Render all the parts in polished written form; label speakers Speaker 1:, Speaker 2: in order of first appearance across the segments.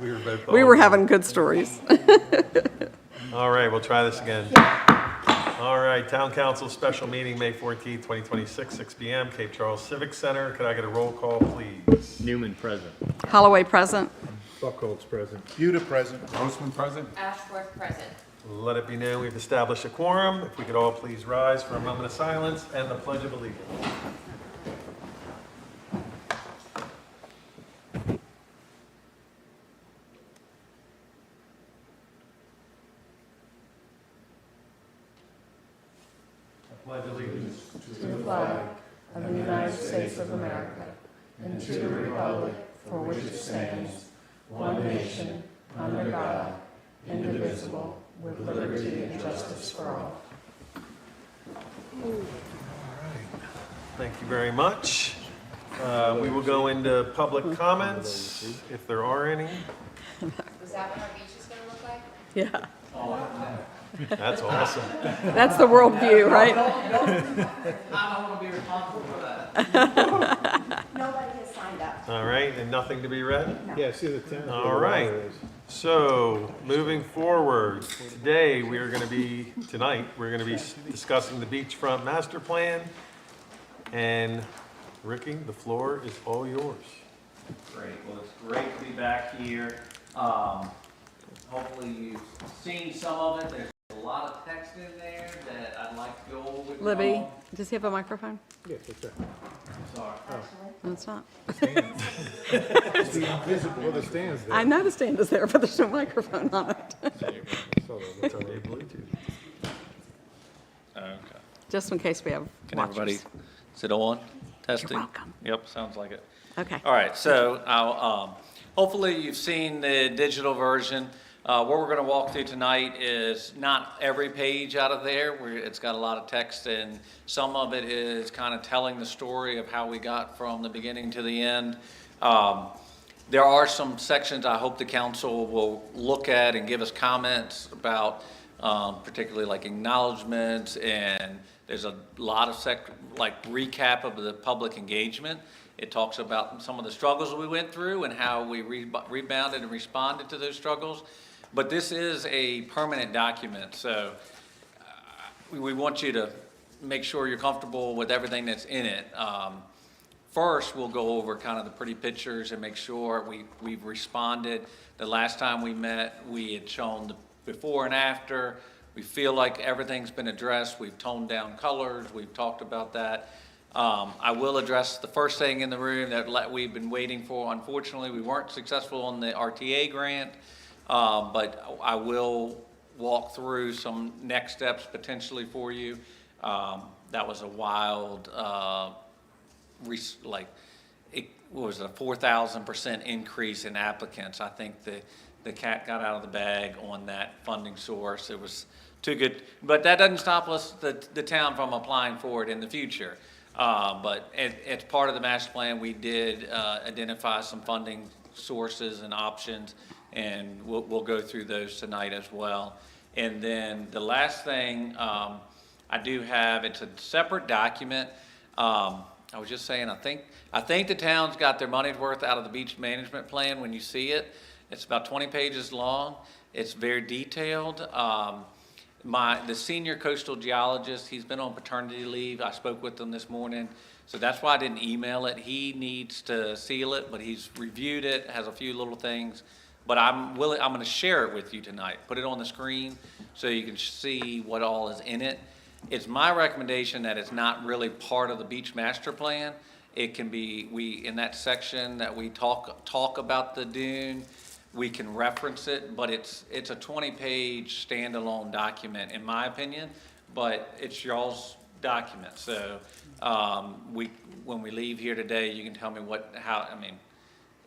Speaker 1: We were having good stories.
Speaker 2: All right, we'll try this again. All right, Town Council special meeting, May 14th, 2026, 6 p.m., Cape Charles Civic Center. Could I get a roll call, please?
Speaker 3: Newman present.
Speaker 1: Holloway present.
Speaker 3: Buckholz present.
Speaker 4: Buda present.
Speaker 5: Grossman present.
Speaker 6: Ashworth present.
Speaker 2: Let it be known we've established a quorum. If we could all please rise for a moment of silence and the Pledge of Allegiance. I pledge allegiance
Speaker 7: to the flag of the United States of America and to the republic for which it stands, one nation, under God, indivisible, with liberty and justice for all.
Speaker 2: Thank you very much. We will go into public comments, if there are any.
Speaker 6: Is that what our beach is gonna look like?
Speaker 1: Yeah,
Speaker 2: That's awesome.
Speaker 1: that's the world view, right?
Speaker 8: I don't want to be responsible for that.
Speaker 6: Nobody has signed up.
Speaker 2: All right, and nothing to be read?
Speaker 3: Yeah, see the town.
Speaker 2: All right. So, moving forward, tonight, we're going to be discussing the beachfront master plan. And Ricky, the floor is all yours.
Speaker 8: Great, well, it's great to be back here. Hopefully you've seen some of it. There's a lot of text in there that I'd like to go over with you
Speaker 1: Libby,
Speaker 8: all.
Speaker 1: does he have a microphone?
Speaker 3: Yes, that's right.
Speaker 8: Sorry.
Speaker 1: No, it's not.
Speaker 3: It's the invisible, well, the stands there.
Speaker 1: I know the stand is there, but there's no microphone on it.
Speaker 3: So that's all right.
Speaker 9: Okay.
Speaker 1: Just in case we have
Speaker 9: Can everybody,
Speaker 1: watchers.
Speaker 9: is it on? Testing?
Speaker 1: welcome.
Speaker 9: Yep, sounds like it.
Speaker 1: Okay.
Speaker 9: All right, so I'll, hopefully you've seen the digital version. What we're going to walk through tonight is not every page out of there. It's got a lot of text, and some of it is kind of telling the story of how we got from the beginning to the end. There are some sections I hope the council will look at and give us comments about, particularly like acknowledgements, and there's a lot of recap of the public engagement. It talks about some of the struggles we went through and how we rebounded and responded to those struggles. But this is a permanent document, so we want you to make sure you're comfortable with everything that's in it. First, we'll go over kind of the pretty pictures and make sure we've responded. The last time we met, we had shown the before and after. We feel like everything's been addressed. We've toned down colors. We've talked about that. I will address the first thing in the room that we've been waiting for. Unfortunately, we weren't successful on the RTA grant, but I will walk through some next steps potentially for you. That was a wild, it was a 4,000% increase in applicants. I think the cat got out of the bag on that funding source. It was too good, but that doesn't stop us, the town, from applying for it in the future. But it's part of the master plan. We did identify some funding sources and options, and we'll go through those tonight as well. And then the last thing I do have, it's a separate document. I was just saying, I think the town's got their money's worth out of the beach management plan when you see it. It's about 20 pages long. It's very detailed. The senior coastal geologist, he's been on paternity leave. I spoke with him this morning, so that's why I didn't email it. He needs to seal it, but he's reviewed it, has a few little things. But I'm going to share it with you tonight. Put it on the screen so you can see what all is in it. It's my recommendation that it's not really part of the beach master plan. It can be, in that section that we talk about the dune, we can reference it, but it's a 20-page standalone document, in my opinion, but it's y'all's document. So when we leave here today, you can tell me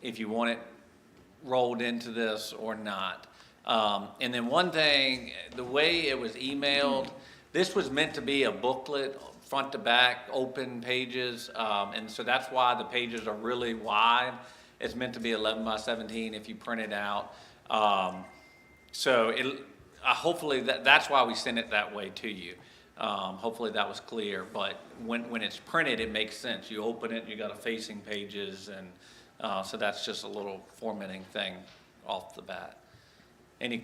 Speaker 9: if you want it rolled into this or not. And then one thing, the way it was emailed, this was meant to be a booklet, front to back, open pages, and so that's why the pages are really wide. It's meant to be 11 by 17 if you print it out. Hopefully that's why we sent it that way to you. Hopefully that was clear, but when it's printed, it makes sense. You open it, you got a facing pages, and so that's just a little formatting thing off the bat. I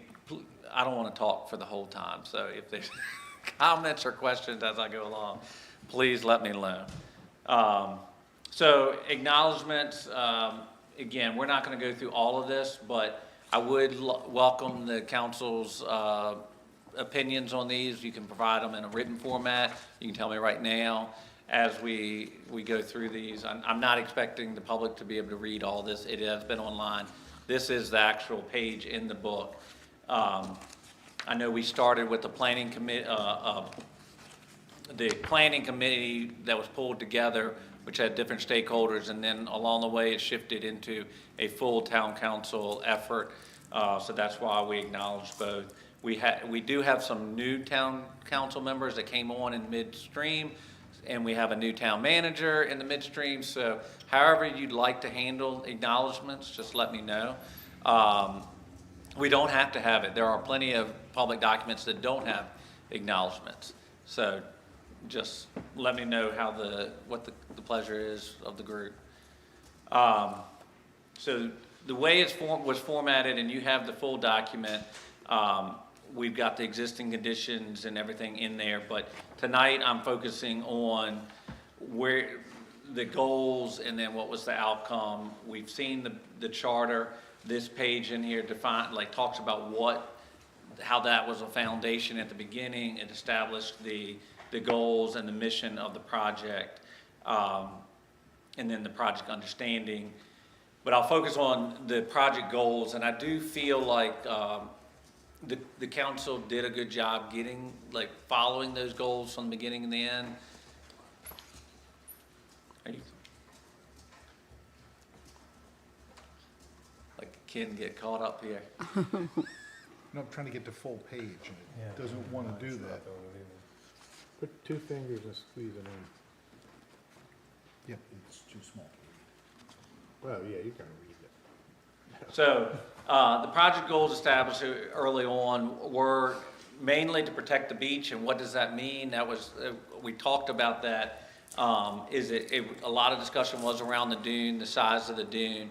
Speaker 9: don't want to talk for the whole time, so if there's comments or questions as I go along, please let me know. So acknowledgements, again, we're not going to go through all of this, but I would welcome the council's opinions on these. You can provide them in a written format. You can tell me right now as we go through these. I'm not expecting the public to be able to read all this. It has been online. This is the actual page in the book. I know we started with the planning committee that was pulled together, which had different stakeholders, and then along the way it shifted into a full town council effort. So that's why we acknowledge both. We do have some new town council members that came on in midstream, and we have a new town manager in the midstream. So however you'd like to handle acknowledgements, just let me know. We don't have to have it. There are plenty of public documents that don't have acknowledgements. So just let me know what the pleasure is of the group. So the way was formatted, and you have the full document, we've got the existing conditions and everything in there, but tonight I'm focusing on where the goals and then what was the outcome. We've seen the charter. This page in here talks about how that was a foundation at the beginning. It established the goals and the mission of the project, and then the project understanding. But I'll focus on the project goals, and I do feel like the council did a good job following those goals from the beginning and the end. Can get caught up here.
Speaker 3: No, I'm trying to get the full page, and it doesn't want to do that.
Speaker 4: Put 2 fingers and squeeze it in.
Speaker 3: Yep, it's too small.
Speaker 4: Well, yeah, you can read it.
Speaker 9: So the project goals established early on were mainly to protect the beach. And what does that mean? That was we talked about that. A lot of discussion was around the dune, the size of the dune.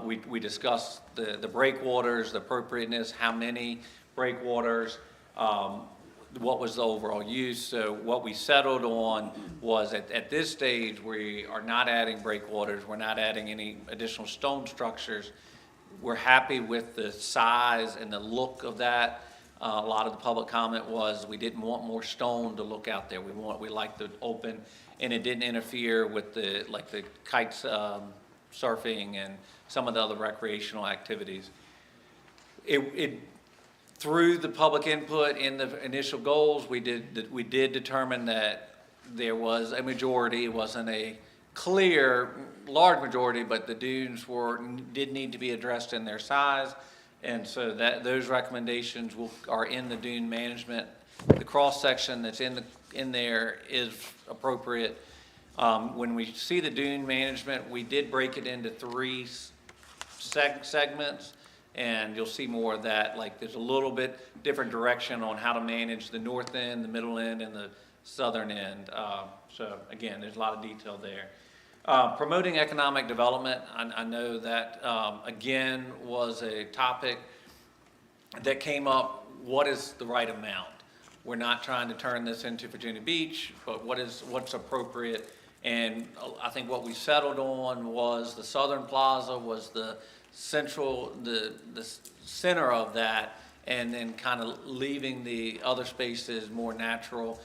Speaker 9: We discussed the breakwaters, the appropriateness, how many breakwaters, what was the overall use. So what we settled on was at this stage, we are not adding breakwaters. We're not adding any additional stone structures. We're happy with the size and the look of that. A lot of the public comment was we didn't want more stone to look out there. We liked the open, and it didn't interfere with the kites, surfing and some of the other recreational activities. Through the public input in the initial goals, we did determine that there was a majority. It wasn't a clear, large majority, but the dunes did need to be addressed in their size. And so those recommendations are in the dune management. The cross-section that's in there is appropriate. When we see the dune management, we did break it into 3 segments, and you'll see more of that. There's a little bit different direction on how to manage the north end, the middle end, and the southern end. So again, there's a lot of detail there. Promoting economic development, I know that, again, was a topic that came up. What is the right amount? We're not trying to turn this into Virginia Beach, but what's appropriate. And I think what we settled on was the Southern Plaza was the center of that, and then kind of leaving the other spaces more natural,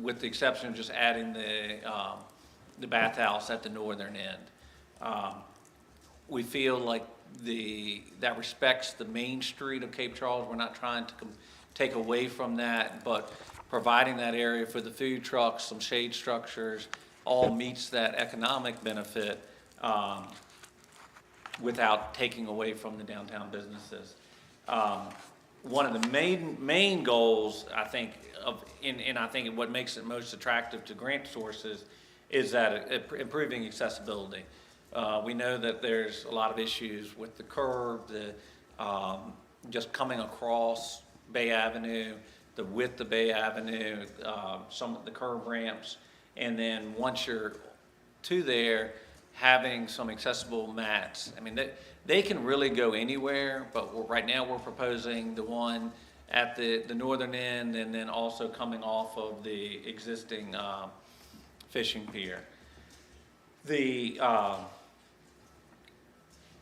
Speaker 9: with the exception of just adding the bathhouse at the northern end. We feel like that respects the main street of Cape Charles. We're not trying to take away from that, but providing that area for the food trucks, some shade structures, all meets that economic benefit without taking away from the downtown businesses. One of the main goals, I think, and I think what makes it most attractive to grant sources is that improving accessibility. We know that there's a lot of issues with the curb, just coming across Bay Avenue, the width of Bay Avenue, some of the curb ramps, and then once you're to there, having some accessible mats. I mean, they can really go anywhere, but right now we're proposing the one at the northern end and then also coming off of the existing fishing pier. The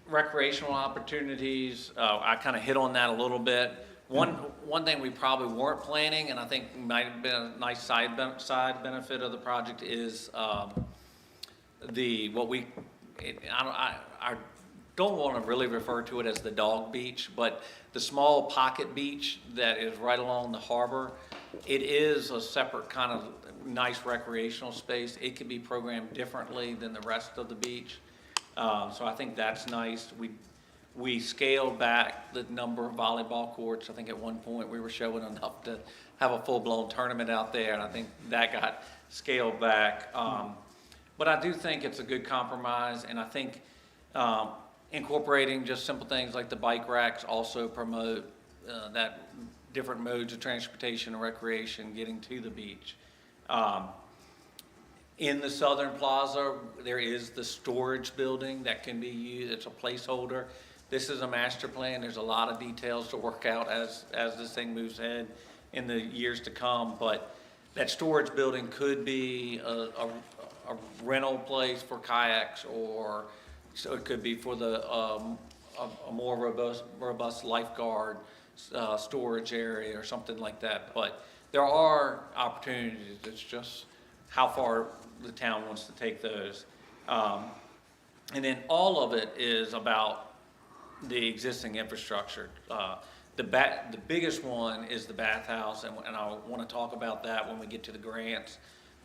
Speaker 9: recreational opportunities, I kind of hit on that a little bit. One thing we probably weren't planning, and I think might have been a nice side benefit of the project is I don't want to really refer to it as the dog beach, but the small pocket beach that is right along the harbor. It is a separate kind of nice recreational space. It can be programmed differently than the rest of the beach. So I think that's nice. We scaled back the number of volleyball courts. I think at one point we were showing enough to have a full-blown tournament out there, and I think that got scaled back. But I do think it's a good compromise, and I think incorporating just simple things like the bike racks also promote that different modes of transportation and recreation getting to the beach. In the Southern Plaza, there is the storage building that can be used. It's a placeholder. This is a master plan. There's a lot of details to work out as this thing moves ahead in the years to come. But that storage building could be a rental place for kayaks, or so it could be for the a more robust lifeguard storage area or something like that. But there are opportunities. It's just how far the town wants to take those. And then all of it is about the existing infrastructure. The biggest one is the bathhouse, and I want to talk about that when we get to the grants.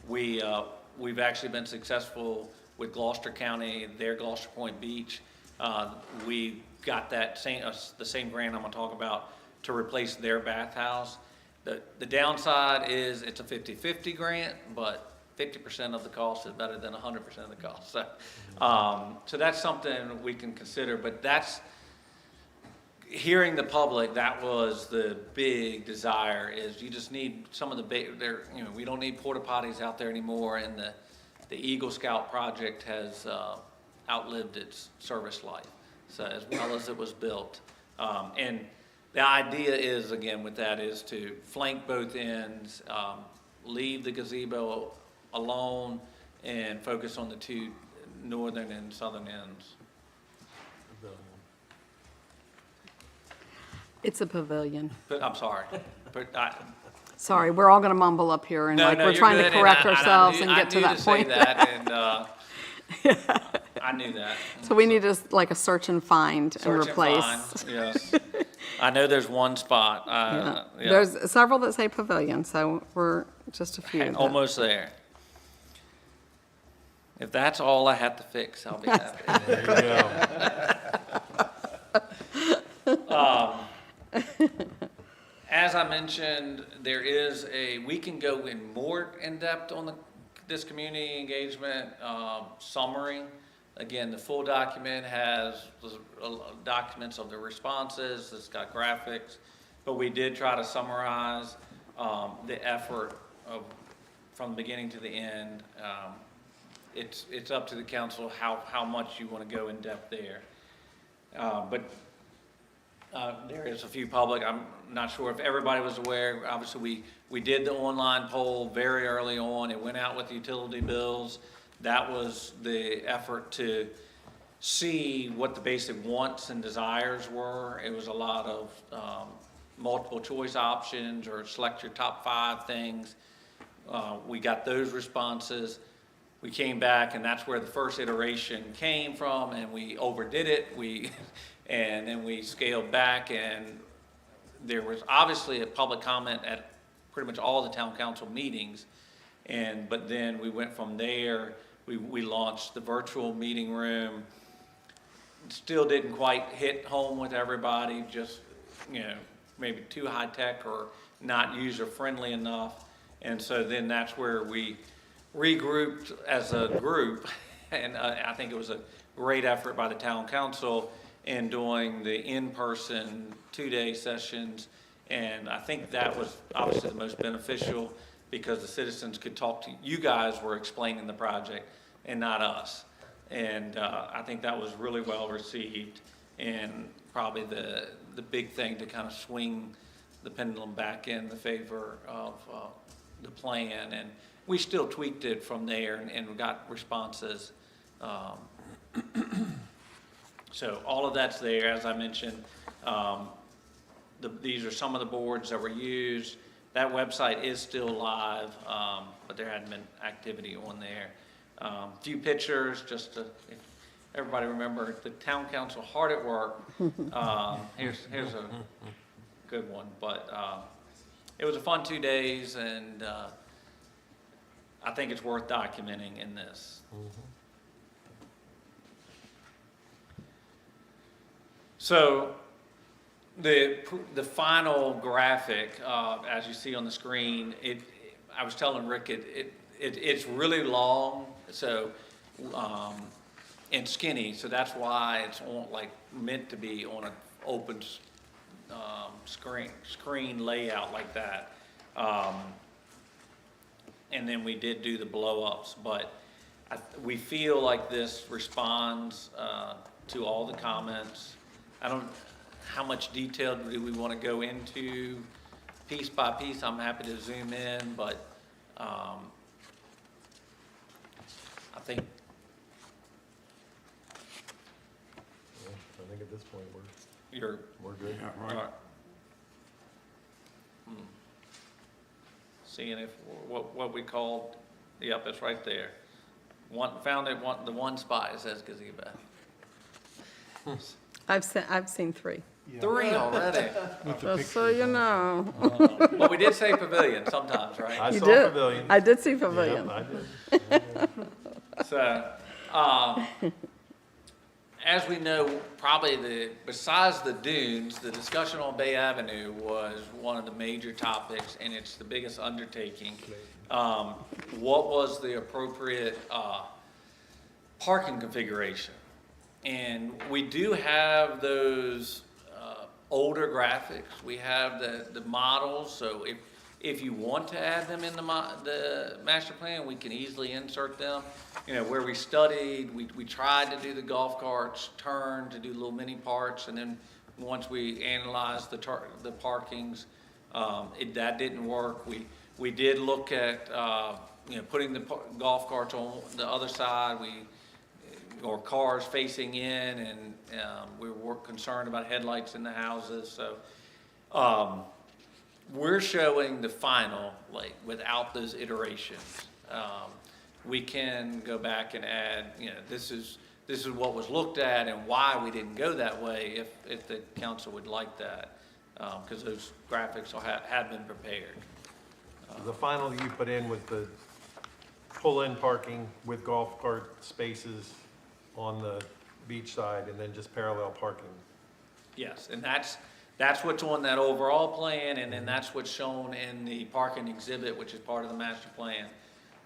Speaker 9: We've actually been successful with Gloucester County, their Gloucester Point Beach. We got that the same grant I'm going to talk about to replace their bathhouse. The downside is it's a 50-50 grant, but 50% of the cost is better than 100% of the cost. So that's something we can consider, but that's, hearing the public, that was the big desire, is you just need some of the, we don't need porta potties out there anymore, and the Eagle Scout project has outlived its service life, so as well as it was built. And the idea is, again, with that, is to flank both ends, leave the gazebo alone, and focus on the two northern and southern ends.
Speaker 1: It's a pavilion.
Speaker 9: But I'm sorry, but
Speaker 1: Sorry, we're all going to mumble up here and
Speaker 9: no,
Speaker 1: like
Speaker 9: no,
Speaker 1: we're
Speaker 9: you're
Speaker 1: trying to
Speaker 9: good, and
Speaker 1: correct
Speaker 9: I
Speaker 1: ourselves
Speaker 9: knew-
Speaker 1: and get to that
Speaker 9: I knew
Speaker 1: point.
Speaker 9: to say that, and I knew that.
Speaker 1: So we need to like a search and find and
Speaker 9: Search and
Speaker 1: replace.
Speaker 9: find, yes. I know there's one spot.
Speaker 1: Yeah.
Speaker 9: Yeah.
Speaker 1: There's several that say pavilion, so we're just a few. that-
Speaker 9: Almost there. If that's all I have to fix, I'll be happy.
Speaker 2: There you go.
Speaker 9: As I mentioned, we can go in more in-depth on this community engagement summary. Again, the full document has documents of the responses, it's got graphics, but we did try to summarize the effort from the beginning to the end. It's up to the council how much you want to go in depth there. But there is a few public, I'm not sure if everybody was aware, obviously we did the online poll very early on. It went out with utility bills. That was the effort to see what the basic wants and desires were. It was a lot of multiple choice options or select your top 5 things. We got those responses. We came back, and that's where the first iteration came from, and we overdid it. And then we scaled back, and there was obviously a public comment at pretty much all the town council meetings. But then we went from there. We launched the virtual meeting room. Still didn't quite hit home with everybody, just, maybe too high tech or not user friendly enough. And so then that's where we regrouped as a group. And I think it was a great effort by the town council in doing the in-person 2-day sessions. And I think that was obviously the most beneficial, because the citizens could talk to you guys were explaining the project and not us. And I think that was really well received, and probably the big thing to kind of swing the pendulum back in the favor of the plan. And we still tweaked it from there and got responses. So all of that's there, as I mentioned. These are some of the boards that were used. That website is still live, but there hadn't been activity on there. Few pictures, just to, if everybody remember, the town council hard at work. Here's a good one, but it was a fun 2 days, and I think it's worth documenting in this. So the final graphic, as you see on the screen, I was telling Rick, it's really long, so, and skinny, so that's why it's meant to be on an open screen layout like that. And then we did do the blow-ups, but we feel like this responds to all the comments. How much detail do we want to go into piece by piece? I'm happy to zoom in, but I think
Speaker 2: I think at this point, we're good.
Speaker 9: all right. Seeing if, what we called, yep, it's right there. Found it, the one spot, it says gazebo.
Speaker 1: I've seen 3.
Speaker 3: Yeah.
Speaker 9: 3 already.
Speaker 3: With the
Speaker 1: Just so
Speaker 3: pictures
Speaker 1: you
Speaker 3: on it.
Speaker 1: know.
Speaker 9: Well, we did say pavilion sometimes, right?
Speaker 2: I
Speaker 1: You
Speaker 2: saw
Speaker 1: did.
Speaker 2: pavilion.
Speaker 1: I did see
Speaker 2: Yep,
Speaker 1: pavilion.
Speaker 2: I did.
Speaker 9: So, as we know, probably besides the dunes, the discussion on Bay Avenue was one of the major topics, and it's the biggest undertaking. What was the appropriate parking configuration? And we do have those older graphics. We have the models, so if you want to add them in the master plan, we can easily insert them. You know, where we studied, we tried to do the golf carts turn, to do little mini parks, and then once we analyzed the parkings, that didn't work. We did look at, putting the golf carts on the other side, or cars facing in, and we were concerned about headlights in the houses, so, we're showing the final, without those iterations. We can go back and add, this is what was looked at and why we didn't go that way, if the council would like that, because those graphics have been prepared.
Speaker 2: The final you put in was the pull-in parking with golf cart spaces on the beach side, and then just parallel parking.
Speaker 9: Yes, and that's what's on that overall plan, and then that's what's shown in the parking exhibit, which is part of the master plan.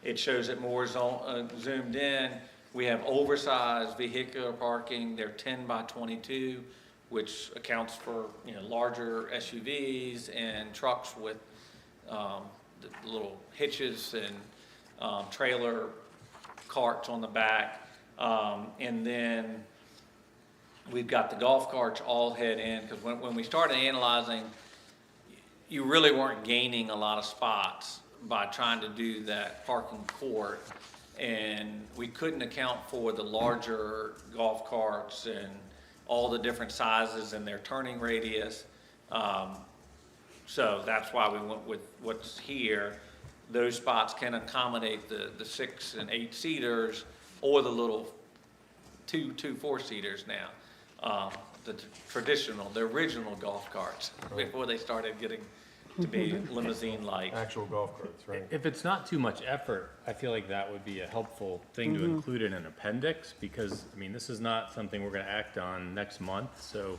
Speaker 9: It shows it more zoomed in. We have oversized vehicular parking. They're 10 by 22, which accounts for, larger SUVs and trucks with the little hitches and trailer carts on the back. And then we've got the golf carts all head in, because when we started analyzing, you really weren't gaining a lot of spots by trying to do that parking court. And we couldn't account for the larger golf carts and all the different sizes and their turning radius. So that's why we went with what's here. Those spots can accommodate the 6 and 8 seaters, or the little two 4-seaters now. The original golf carts, before they started getting to be limousine-like.
Speaker 2: Actual golf carts, right?
Speaker 5: If it's not too much effort, I feel like that would be a helpful thing to include in an appendix, because, this is not something we're gonna act on next month, so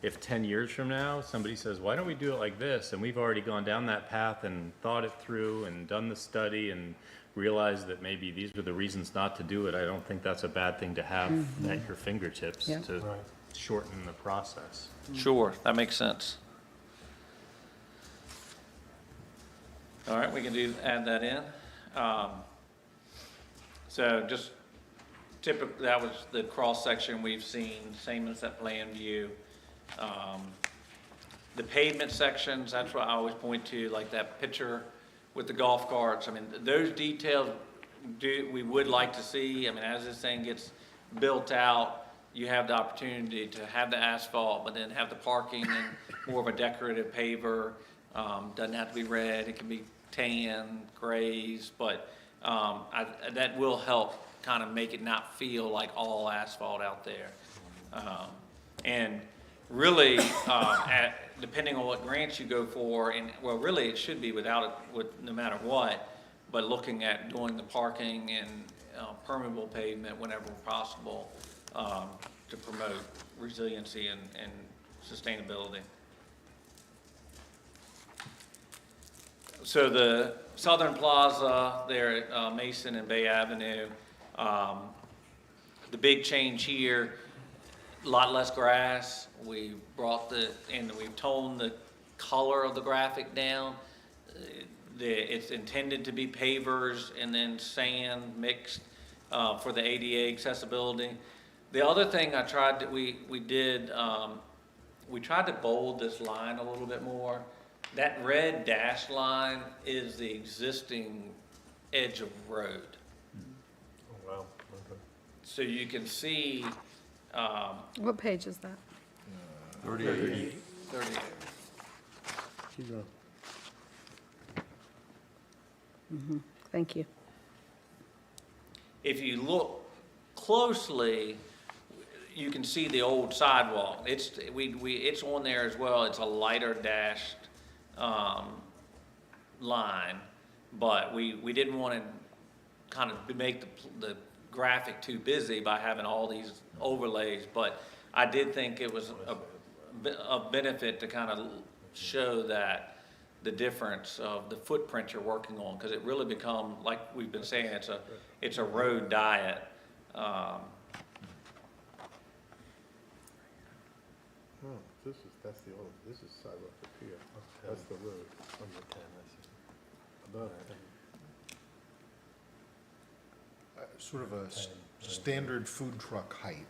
Speaker 5: if 10 years from now, somebody says, why don't we do it like this? And we've already gone down that path and thought it through and done the study and realized that maybe these were the reasons not to do it, I don't think that's a bad thing to have at your fingertips
Speaker 1: Yeah.
Speaker 5: to
Speaker 2: Right.
Speaker 5: shorten the process.
Speaker 9: Sure, that makes sense. All right, we can add that in. So just typically, that was the cross-section we've seen, same as that plan view. The pavement sections, that's what I always point to, like that picture with the golf carts. I mean, those details we would like to see. I mean, as this thing gets built out, you have the opportunity to have the asphalt, but then have the parking and more of a decorative paver. Doesn't have to be red, it can be tan, grays, but that will help kind of make it not feel like all asphalt out there. And really, depending on what grants you go for, and well, really it should be no matter what, but looking at doing the parking and permeable pavement whenever possible to promote resiliency and sustainability. So the Southern Plaza there at Mason and Bay Avenue, the big change here, a lot less grass. We we've toned the color of the graphic down. It's intended to be pavers and then sand mixed for the ADA accessibility. The other thing we tried to bold this line a little bit more. That red dashed line is the existing edge of road.
Speaker 2: Oh, wow, okay.
Speaker 9: So you can see,
Speaker 1: What page is that?
Speaker 2: 38.
Speaker 9: 38.
Speaker 4: Keep going.
Speaker 1: Thank you.
Speaker 9: If you look closely, you can see the old sidewalk. It's on there as well. It's a lighter dashed line, but we didn't want to kind of make the graphic too busy by having all these overlays. But I did think it was a benefit to kind of show that the difference of the footprint you're working on, because it really become, like we've been saying, it's a road diet.
Speaker 4: Oh, that's the old, this is sidewalk up here. That's the road. Above.
Speaker 3: Sort of a standard food truck height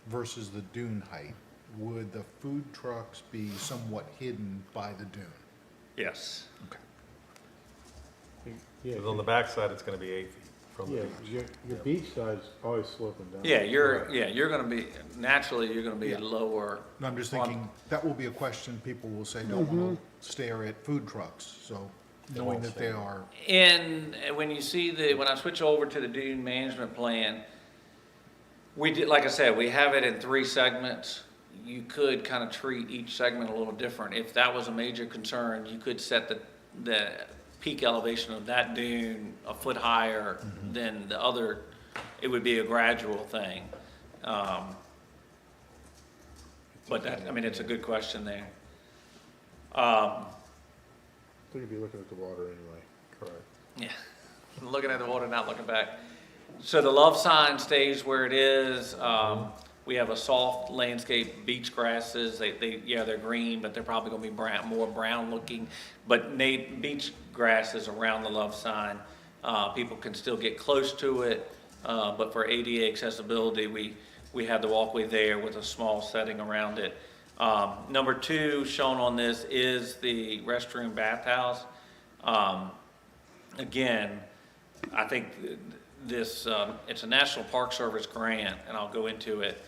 Speaker 3: versus the dune height. Would the food trucks be somewhat hidden by the dune?
Speaker 9: Yes.
Speaker 3: Okay.
Speaker 4: Yeah,
Speaker 2: Because on the backside, it's gonna be 8 feet from the
Speaker 4: yeah,
Speaker 2: beach.
Speaker 4: your beach side's always sloping down.
Speaker 9: Yeah, you're gonna be, naturally, you're gonna be lower.
Speaker 3: No, I'm just thinking, that will be a question people will say, don't want to stare at food trucks, so knowing that they are,
Speaker 9: And when you see when I switch over to the dune management plan, we did, like I said, we have it in 3 segments. You could kind of treat each segment a little different. If that was a major concern, you could set the peak elevation of that dune a foot higher than the other. It would be a gradual thing. But it's a good question there.
Speaker 4: So you'd be looking at the water anyway.
Speaker 2: Correct.
Speaker 9: Yeah, looking at the water, not looking back. So the love sign stays where it is. We have a soft landscape beach grasses. They're green, but they're probably gonna be more brown looking. But beach grasses around the love sign. People can still get close to it, but for ADA accessibility, we have the walkway there with a small setting around it. Number 2 shown on this is the restroom bathhouse. Again, I think this, it's a National Park Service grant, and I'll go into it,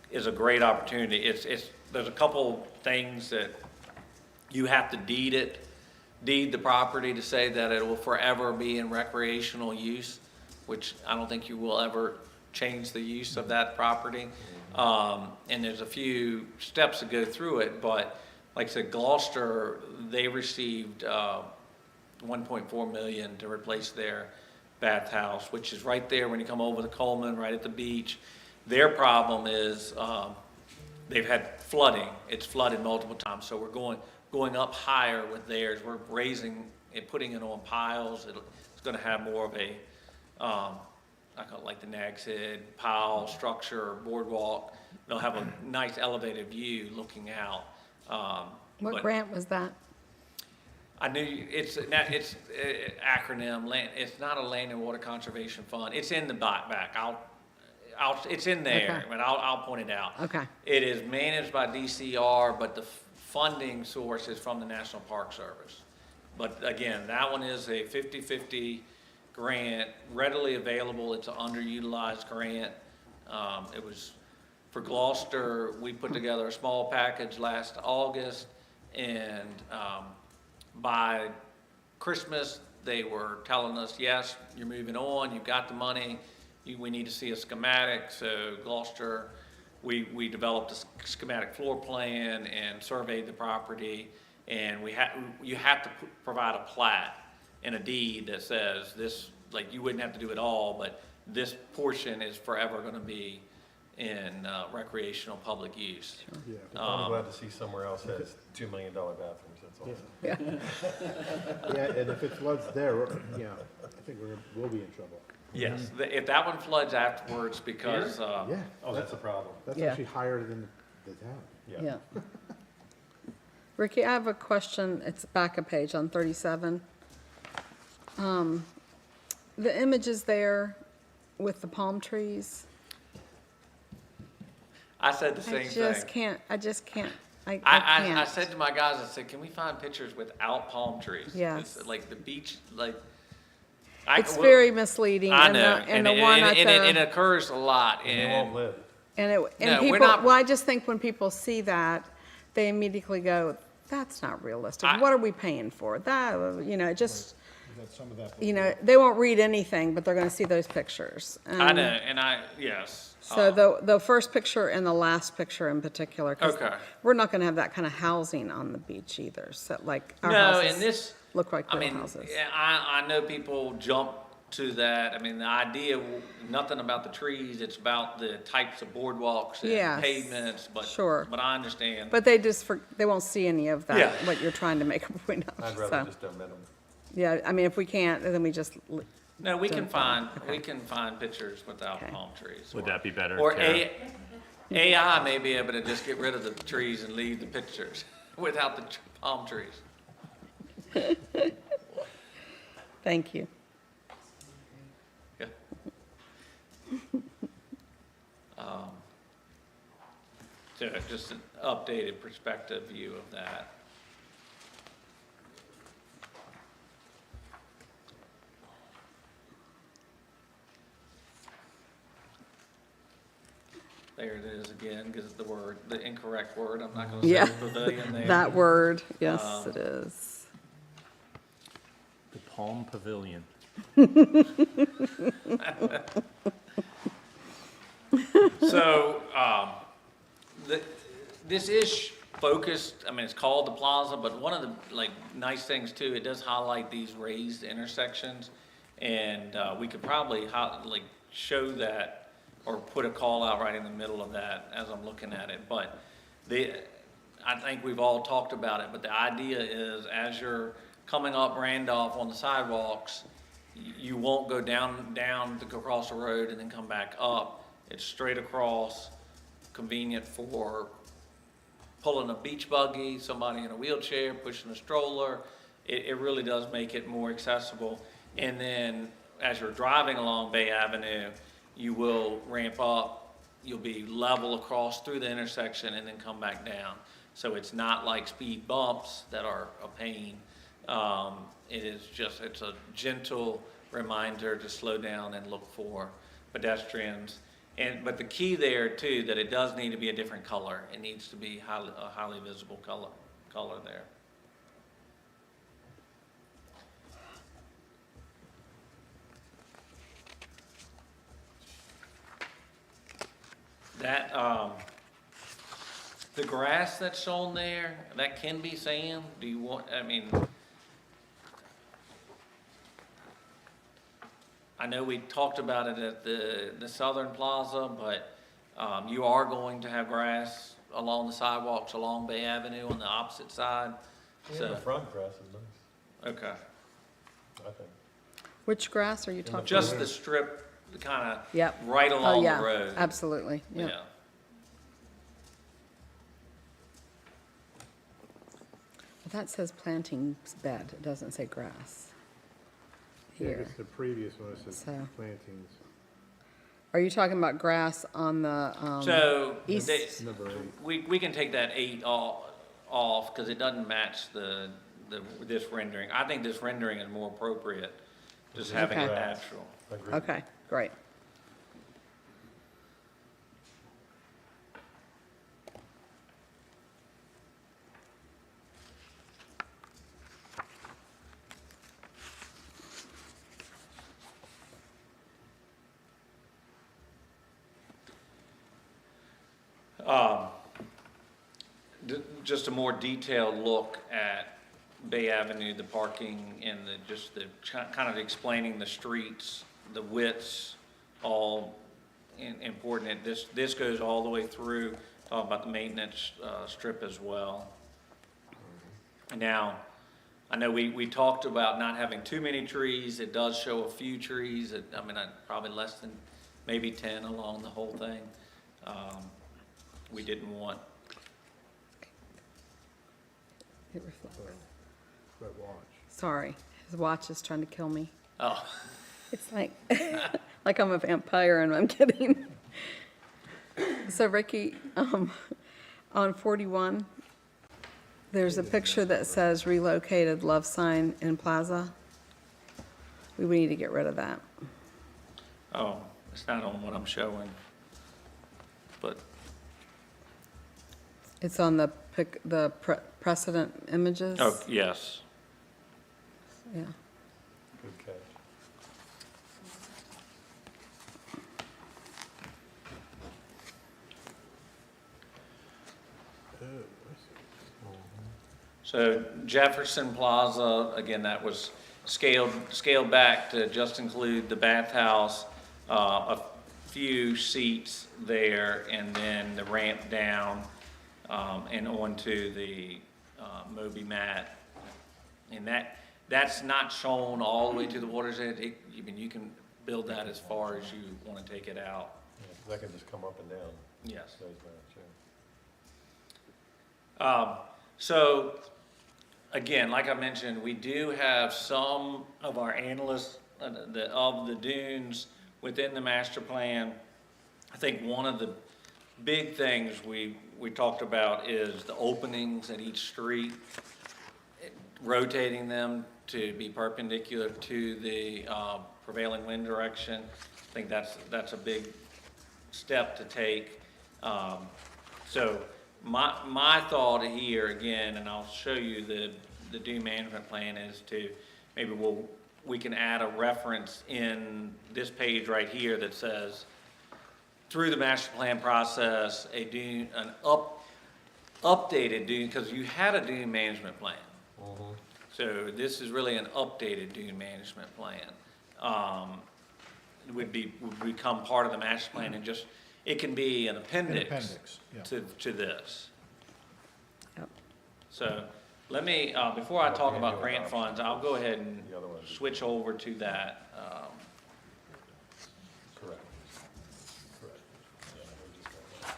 Speaker 9: is a great opportunity. There's a couple things that you have to deed the property to say that it will forever be in recreational use, which I don't think you will ever change the use of that property. And there's a few steps to go through it, but like I said, Gloucester, they received 1.4 million to replace their bathhouse, which is right there when you come over the Coleman, right at the beach. Their problem is they've had flooding. It's flooded multiple times, so we're going up higher with theirs. We're raising and putting it on piles. It's going to have more of a I call it like the Nag's Head pile structure, boardwalk. They'll have a nice elevated view looking out.
Speaker 1: What
Speaker 9: but
Speaker 1: grant was that?
Speaker 9: I knew it's acronym. It's not a land and water conservation fund. It's in the back. it's in there,
Speaker 1: Okay.
Speaker 9: but I'll point it out.
Speaker 1: Okay.
Speaker 9: It is managed by DCR, but the funding source is from the National Park Service. But again, that one is a 50/50 grant, readily available. It's an underutilized grant. It was for Gloucester. We put together a small package last August, and by Christmas, they were telling us, yes, you're moving on, you've got the money, we need to see a schematic. So Gloucester, we developed a schematic floor plan and surveyed the property, and you have to provide a plat and a deed that says this, like, you wouldn't have to do it all, but this portion is forever gonna be in recreational public use.
Speaker 4: Yeah.
Speaker 2: I'm glad to see somewhere else has $2 million bathrooms, that's all.
Speaker 4: Yeah, and if it floods there, yeah, I think we'll be in trouble.
Speaker 9: Yes, if that one floods afterwards, because,
Speaker 4: Yeah,
Speaker 2: Oh, that's a problem.
Speaker 4: that's
Speaker 1: Yeah.
Speaker 4: actually higher than the town.
Speaker 1: Yeah. Ricky, I have a question. It's back a page on 37. The images there with the palm trees.
Speaker 9: I said the
Speaker 1: I
Speaker 9: same
Speaker 1: just
Speaker 9: thing.
Speaker 1: can't, I
Speaker 9: I
Speaker 1: can't.
Speaker 9: said to my guys, I said, can we find pictures without palm trees?
Speaker 1: Yes.
Speaker 9: It's like the beach, like.
Speaker 1: It's very misleading.
Speaker 9: I
Speaker 1: and the-
Speaker 9: know,
Speaker 1: And the one at
Speaker 9: it
Speaker 1: the,
Speaker 9: occurs a lot,
Speaker 2: And you won't
Speaker 9: and,
Speaker 2: live.
Speaker 1: and it,
Speaker 9: No,
Speaker 1: and
Speaker 9: we're
Speaker 1: people,
Speaker 9: not-
Speaker 1: well, I just think when people see that, they immediately go, that's not realistic.
Speaker 9: I-
Speaker 1: What are we paying for? That, it just,
Speaker 3: We've got some of that.
Speaker 1: they won't read anything, but they're gonna see those pictures.
Speaker 9: I know, and yes.
Speaker 1: So the first picture and the last picture in particular, 'cause
Speaker 9: Okay.
Speaker 1: we're not gonna have that kind of housing on the beach either, so like our
Speaker 9: No, and
Speaker 1: houses
Speaker 9: this,
Speaker 1: look like
Speaker 9: I
Speaker 1: real
Speaker 9: mean,
Speaker 1: houses.
Speaker 9: I know people jump to that. I mean, the idea, nothing about the trees, it's about the types of boardwalks
Speaker 1: Yes,
Speaker 9: and pavements,
Speaker 1: sure.
Speaker 9: but I understand.
Speaker 1: But they won't see any of that,
Speaker 9: Yeah.
Speaker 1: what you're trying to make a point of,
Speaker 2: I'd rather
Speaker 1: so.
Speaker 2: just omit them.
Speaker 1: Yeah, I mean, if we can't, then we just,
Speaker 9: No, we can
Speaker 1: Don't-
Speaker 9: find,
Speaker 1: okay.
Speaker 9: we can find pictures without
Speaker 1: Okay.
Speaker 9: palm trees.
Speaker 5: Would that be better,
Speaker 9: Or
Speaker 5: Kara?
Speaker 9: AI may be able to just get rid of the trees and leave the pictures without the palm trees.
Speaker 1: thank you.
Speaker 9: Yeah. So just an updated perspective view of that. There it is again, because the incorrect word, I'm not gonna say
Speaker 1: Yeah.
Speaker 9: pavilion there.
Speaker 1: That word, yes, it is.
Speaker 5: The Palm Pavilion.
Speaker 9: So, this is focused, I mean, it's called the plaza, but one of the, like, nice things too, it does highlight these raised intersections. And, we could probably, show that or put a call out right in the middle of that as I'm looking at it. But I think we've all talked about it, but the idea is as you're coming up Randolph on the sidewalks, you won't go down to go across the road and then come back up. It's straight across, convenient for pulling a beach buggy, somebody in a wheelchair, pushing a stroller. It really does make it more accessible. And then as you're driving along Bay Avenue, you will ramp up, you'll be level across through the intersection and then come back down. So it's not like speed bumps that are a pain. It's a gentle reminder to slow down and look for pedestrians. But the key there too, that it does need to be a different color. It needs to be a highly visible color there. That, the grass that's shown there, that can be sand. Do you want, I mean, I know we talked about it at the Southern Plaza, but, you are going to have grass along the sidewalks along Bay Avenue on the opposite side.
Speaker 2: Yeah,
Speaker 9: So,
Speaker 2: the front grass is nice,
Speaker 9: okay.
Speaker 2: I think.
Speaker 1: Which grass are you talking about?
Speaker 9: Just the strip, kind of
Speaker 1: Yep.
Speaker 9: right
Speaker 1: Oh,
Speaker 9: along
Speaker 1: yeah,
Speaker 9: the road.
Speaker 1: absolutely, yeah.
Speaker 9: Yeah.
Speaker 1: That says plantings bed, it doesn't say grass
Speaker 4: Yeah,
Speaker 1: here.
Speaker 4: it's the previous one, it says
Speaker 1: So-
Speaker 4: plantings.
Speaker 1: Are you talking about grass on the,
Speaker 9: So,
Speaker 1: east-
Speaker 9: we can take that 8 off, because it doesn't match this rendering. I think this rendering is more appropriate, just having it
Speaker 1: Okay.
Speaker 9: natural.
Speaker 1: okay, great.
Speaker 9: Just a more detailed look at Bay Avenue, the parking and just the kind of explaining the streets, the widths, all important. And this goes all the way through, about the maintenance strip as well. Now, I know we talked about not having too many trees. It does show a few trees, probably less than maybe 10 along the whole thing. We didn't want,
Speaker 1: It reflects.
Speaker 4: Red watch.
Speaker 1: Sorry, his watch is trying to kill me.
Speaker 9: oh,
Speaker 1: It's like, like I'm a vampire and I'm kidding. So Ricky, on 41, there's a picture that says relocated love sign in plaza. We need to get rid of that.
Speaker 9: oh, it's not on what I'm showing. But,
Speaker 1: It's on the precedent images.
Speaker 9: oh, yes.
Speaker 1: Yeah.
Speaker 2: Good catch.
Speaker 9: So Jefferson Plaza, again, that was scaled back to just include the bathhouse, a few seats there, and then the ramp down, and onto the, Moby Mat. And that's not shown all the way to the water's edge. You can build that as far as you want to take it out.
Speaker 2: That can just come up and down.
Speaker 9: Yes.
Speaker 2: Those maps, yeah.
Speaker 9: So, again, like I mentioned, we do have some of our analysts of the dunes within the master plan. I think one of the big things we talked about is the openings at each street, rotating them to be perpendicular to the prevailing wind direction. I think that's a big step to take. So my thought here, again, and I'll show you the dune management plan, is to maybe we can add a reference in this page right here that says, through the master plan process, an updated dune, because you had a dune management plan. So this is really an updated dune management plan. It would become part of the master plan, and just, it can be an appendix
Speaker 3: yeah.
Speaker 9: to this.
Speaker 1: Yep.
Speaker 9: So let me, before I talk about grant funds, I'll go ahead and switch over to that.
Speaker 2: Correct. Correct. Yeah, we just don't know.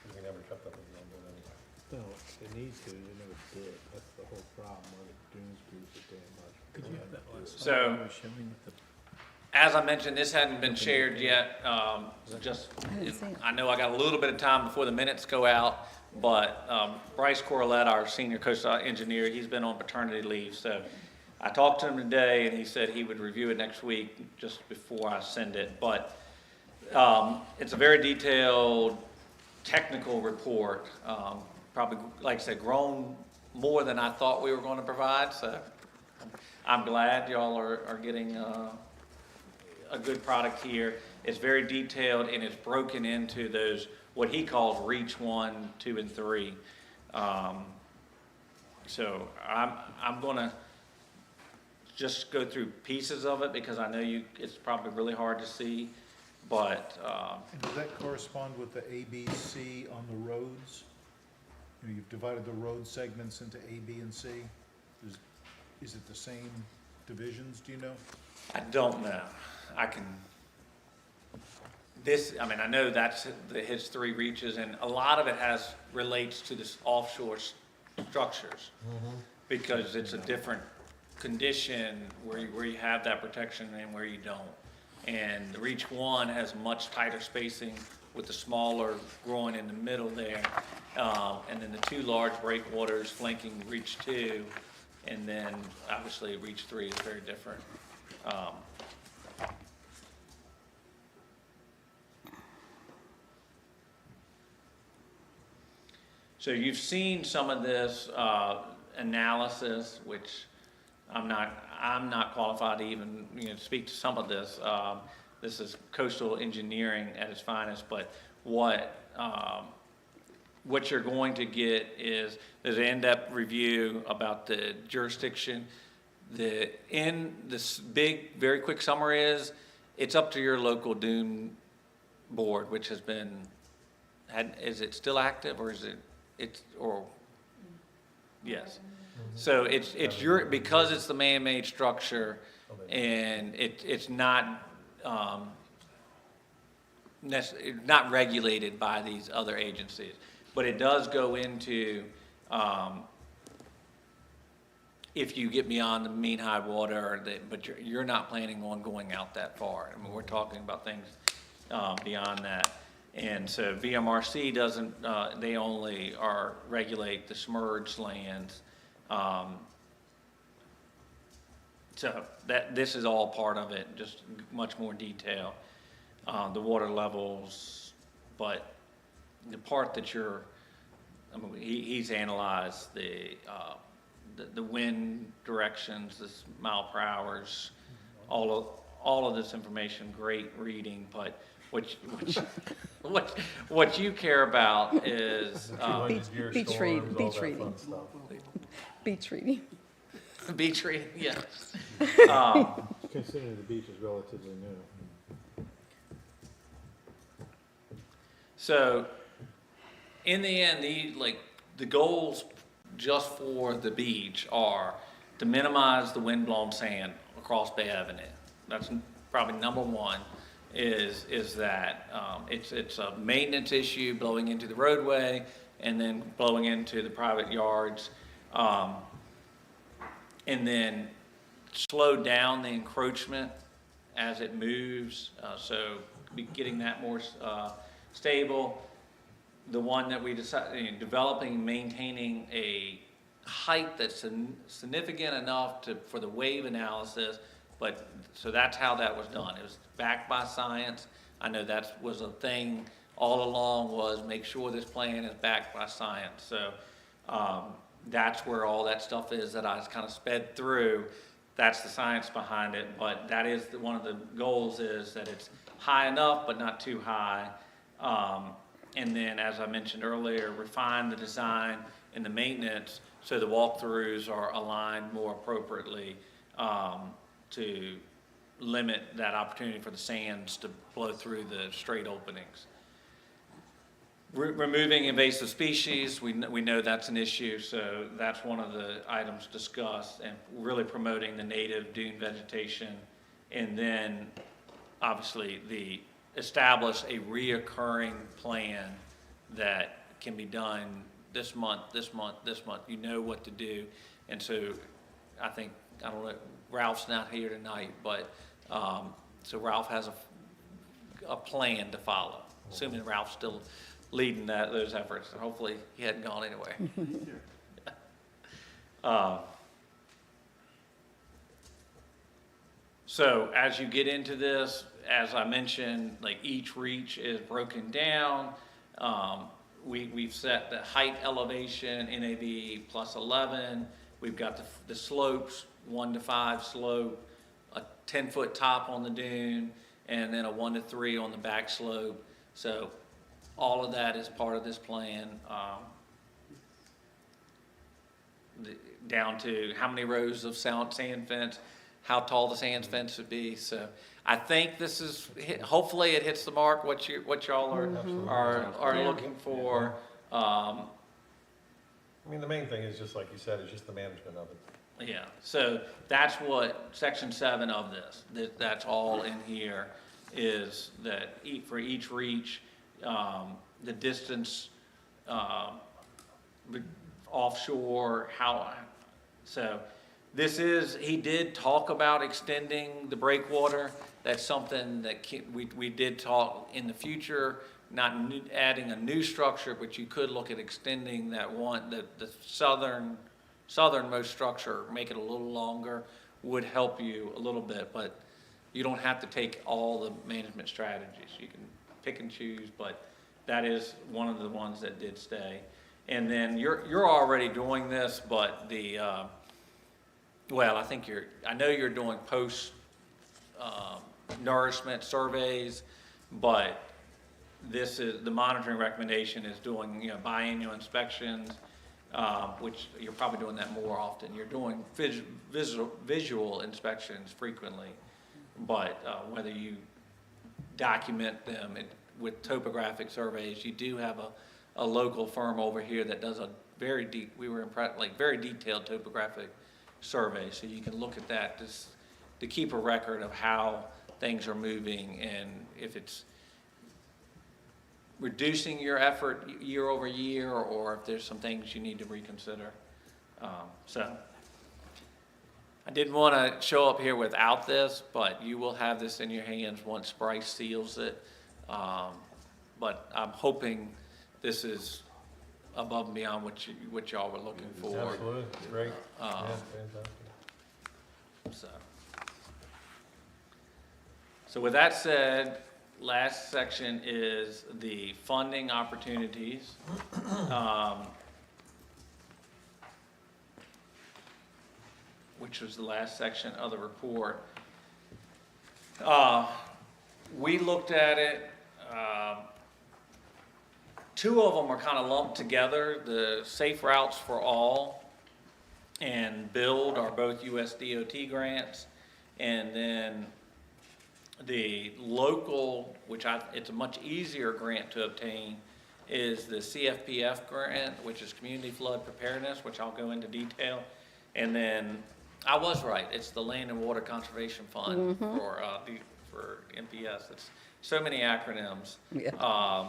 Speaker 2: 'Cause we never kept up with the number anyway.
Speaker 4: No, they need to, they never did. That's the whole problem, where the dunes grew so damn much. Could you have that last
Speaker 9: So, as I mentioned, this hadn't been shared yet,
Speaker 1: didn't see it.
Speaker 9: I know I got a little bit of time before the minutes go out, but Bryce Corlett, our senior coastal engineer, he's been on paternity leave, so I talked to him today, and he said he would review it next week, just before I send it, but it's a very detailed, technical report, probably, like I said, grown more than I thought we were going to provide, so I'm glad y'all are getting a good product here. It's very detailed, and it's broken into those, what he calls reach 1, 2, and 3. So I'm gonna just go through pieces of it, because I know it's probably really hard to see, but,
Speaker 3: And does that correspond with the A, B, C on the roads? You've divided the road segments into A, B, and C. Is it the same divisions, do you know?
Speaker 9: I don't know. I know that's his 3 reaches, and a lot of it relates to this offshore structures, because it's a different condition where you have that protection and where you don't. And the Reach 1 has much tighter spacing with the smaller growing in the middle there. And then the two large breakwaters flanking Reach 2, and then obviously Reach 3 is very different. So you've seen some of this analysis, which I'm not qualified to even, speak to some of this. This is coastal engineering at its finest, but what you're going to get is there's an in-depth review about the jurisdiction. This big, very quick summary is, it's up to your local dune board, which has been, is it still active, or is it, yes. So it's your, because it's the man-made structure, and it's not, not regulated by these other agencies, but it does go into, if you get beyond the mean high water, but you're not planning on going out that far. I mean, we're talking about things beyond that. And so VMRC doesn't, they only regulate the submerged lands. So this is all part of it, just much more detail. The water levels, but the part that he's analyzed the wind directions, the mile per hours, all of this information, great reading, but what you care about is
Speaker 1: Beach reading. Beach reading.
Speaker 9: beach reading, yes.
Speaker 4: Considering the beach is relatively new.
Speaker 9: So, in the end, the goals just for the beach are to minimize the wind-blown sand across Bay Avenue. That's probably number one. Is that it's a maintenance issue blowing into the roadway and then blowing into the private yards, and then slow down the encroachment as it moves. So be getting that more stable. The one that we decided, developing and maintaining a height that's significant enough for the wave analysis. But, so that's how that was done. It was backed by science. I know that was a thing all along, was make sure this plan is backed by science. So that's where all that stuff is that I kind of sped through. That's the science behind it. But that is one of the goals, is that it's high enough but not too high. And then, as I mentioned earlier, refine the design and the maintenance so the walkthroughs are aligned more appropriately, to limit that opportunity for the sands to blow through the straight openings. Removing invasive species, we know that's an issue, so that's one of the items discussed, and really promoting the native dune vegetation. And then, obviously, establish a reoccurring plan that can be done this month, this month, this month. You know what to do. And so I think, I don't know, Ralph's not here tonight, but so Ralph has a plan to follow, assuming Ralph's still leading those efforts. Hopefully he hadn't gone anywhere. So as you get into this, as I mentioned, like each reach is broken down. We've set the height elevation, NAV plus 11. We've got the slopes, 1 to 5 slope, a 10-foot top on the dune, and then a 1 to 3 on the back slope. So all of that is part of this plan, down to how many rows of sand fence, how tall the sand fence would be. So I think this is, hopefully it hits the mark, what y'all are looking for.
Speaker 2: I mean, the main thing is, just like you said, is just the management of it.
Speaker 9: Yeah, so that's what section 7 of this, that's all in here, is that for each reach, the distance offshore, so this is, he did talk about extending the breakwater. that's something that we did talk in the future, not adding a new structure, but you could look at extending that one, the southernmost structure, make it a little longer, would help you a little bit, but you don't have to take all the management strategies. You can pick and choose, but that is one of the ones that did stay. And then you're already doing this, but well, I know you're doing post nourishment surveys, but the monitoring recommendation is doing, biannual inspections, which you're probably doing that more often. You're doing visual inspections frequently, but whether you document them with topographic surveys, you do have a local firm over here that does a very detailed topographic survey, so you can look at that to keep a record of how things are moving, and if it's reducing your effort year over year, or if there's some things you need to reconsider. So I didn't want to show up here without this, but you will have this in your hands once Bryce seals it. But I'm hoping this is above and beyond what y'all were looking for.
Speaker 2: Absolutely, it's great. Yeah, fantastic.
Speaker 9: So with that said, last section is the funding opportunities. Which was the last section of the report. We looked at it. Two of them are kind of lumped together. The Safe Routes for All and Build are both US DOT grants. And then the local, it's a much easier grant to obtain, is the CFPF grant, which is Community Flood Preparedness, which I'll go into detail. And then, I was right, it's the Land and Water Conservation Fund for MPS. It's so many acronyms.
Speaker 1: Yeah.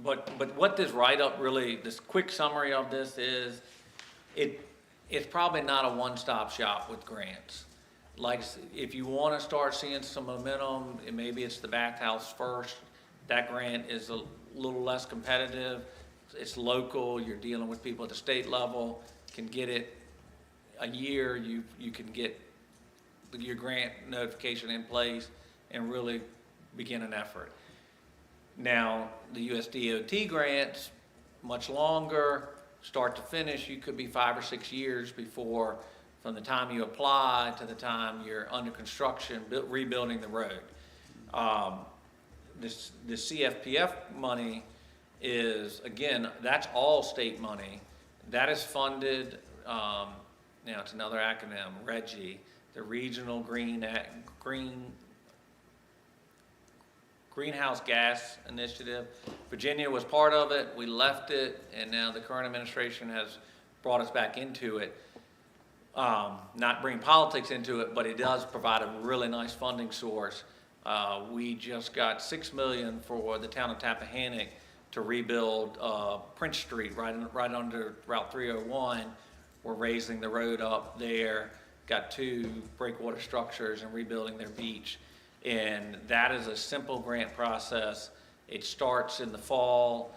Speaker 9: But what this write-up really, this quick summary of this is, it's probably not a one-stop shop with grants. Like, if you want to start seeing some momentum, maybe it's the Bathhouse First. That grant is a little less competitive. It's local. You're dealing with people at the state level. Can get it a year. You can get your grant notification in place and really begin an effort. Now, the US DOT grants, much longer, start to finish. You could be 5 or 6 years before, from the time you apply to the time you're under construction, rebuilding the road. The CFPF money is, again, that's all state money. That is funded, now it's another acronym, RGGI, the Regional Greenhouse Gas Initiative. Virginia was part of it. We left it, and now the current administration has brought us back into it. Not bringing politics into it, but it does provide a really nice funding source. We just got $6 million for the town of Tappahannock to rebuild Prince Street right under Route 301. We're raising the road up there, got 2 breakwater structures and rebuilding their beach. And that is a simple grant process. It starts in the fall,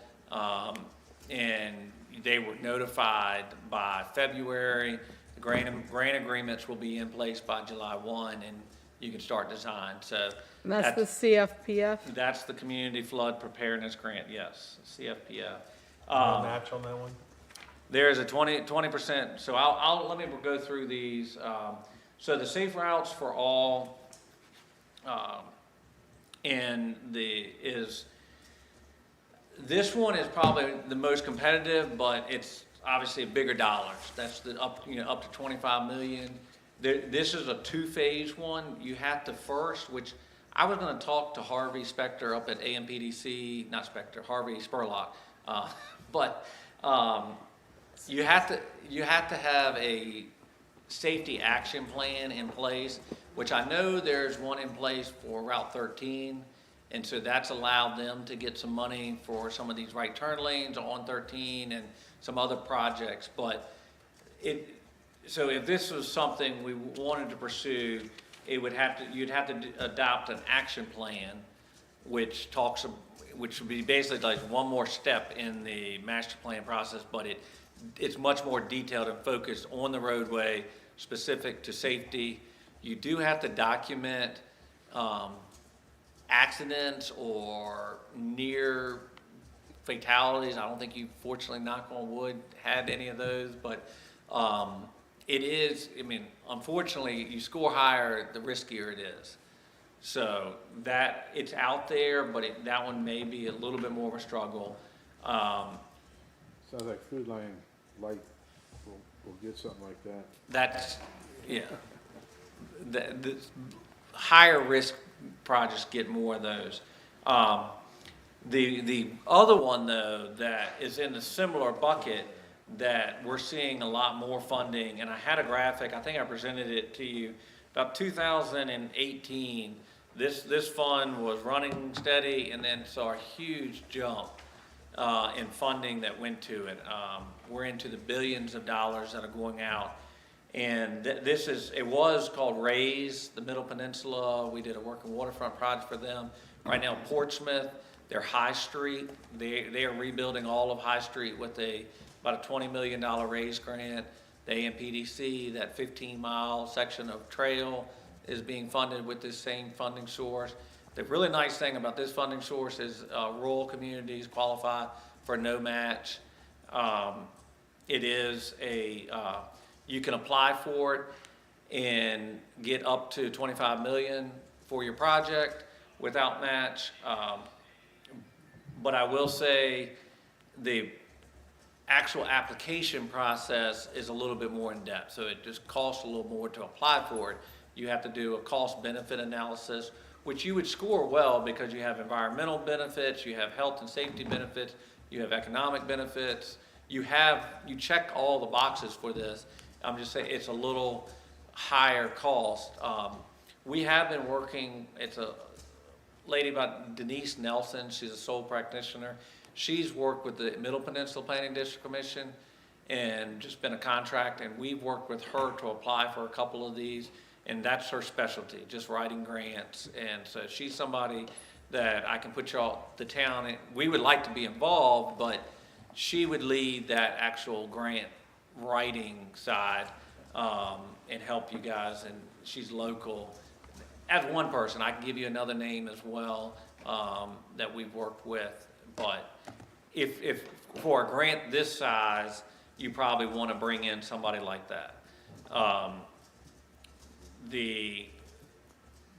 Speaker 9: and they were notified by February. The grant agreements will be in place by July 1, and you can start design. So
Speaker 1: And that's the CFPF?
Speaker 9: that's the Community Flood Preparedness Grant, yes, CFPF.
Speaker 2: Match on that one?
Speaker 9: There's a 20%, so let me go through these. So the Safe Routes for All, this one is probably the most competitive, but it's obviously bigger dollars. That's up to 25 million. This is a 2-phase one. You have to first, which I was going to talk to Harvey Specter up at AMPDC, not Specter, Harvey Spurlock, but you have to have a safety action plan in place, which I know there's one in place for Route 13, and so that's allowed them to get some money for some of these right turn lanes on 13 and some other projects. But so if this was something we wanted to pursue, you'd have to adopt an action plan, which would be basically like one more step in the master plan process, but it's much more detailed and focused on the roadway, specific to safety. You do have to document, accidents or near fatalities. I don't think you, fortunately, knock on wood, had any of those, but, it is, I mean, unfortunately, you score higher, the riskier it is. So that, it's out there, but that one may be a little bit more of a struggle.
Speaker 4: Sounds like Food Line Light will get something like that.
Speaker 9: That's, yeah. The higher risk projects get more of those. The other one, though, that is in a similar bucket, that we're seeing a lot more funding, and I had a graphic, I think I presented it to you, about 2018, this fund was running steady and then saw a huge jump in funding that went to it. We're into the billions of dollars that are going out. And it was called RAISE, the Middle Peninsula. We did a working waterfront project for them. Right now, Portsmouth, their High Street, they are rebuilding all of High Street with about a $20 million RAISE grant. The AMPDC, that 15-mile section of trail is being funded with this same funding source. The really nice thing about this funding source is rural communities qualify for no match. It is you can apply for it and get up to $25 million for your project without match. But I will say the actual application process is a little bit more in depth, so it just costs a little more to apply for it. You have to do a cost benefit analysis, which you would score well because you have environmental benefits, you have health and safety benefits, you have economic benefits, you check all the boxes for this. I'm just saying it's a little higher cost. We have been working, it's a lady by Denise Nelson, she's a sole practitioner. She's worked with the Middle Peninsula Planning District Commission and just been a contract, and we've worked with her to apply for a couple of these, and that's her specialty, just writing grants. And so she's somebody that I can put the town in. We would like to be involved, but she would lead that actual grant writing side and help you guys, and she's local. As one person, I can give you another name as well that we've worked with. But if for a grant this size, you probably want to bring in somebody like that. The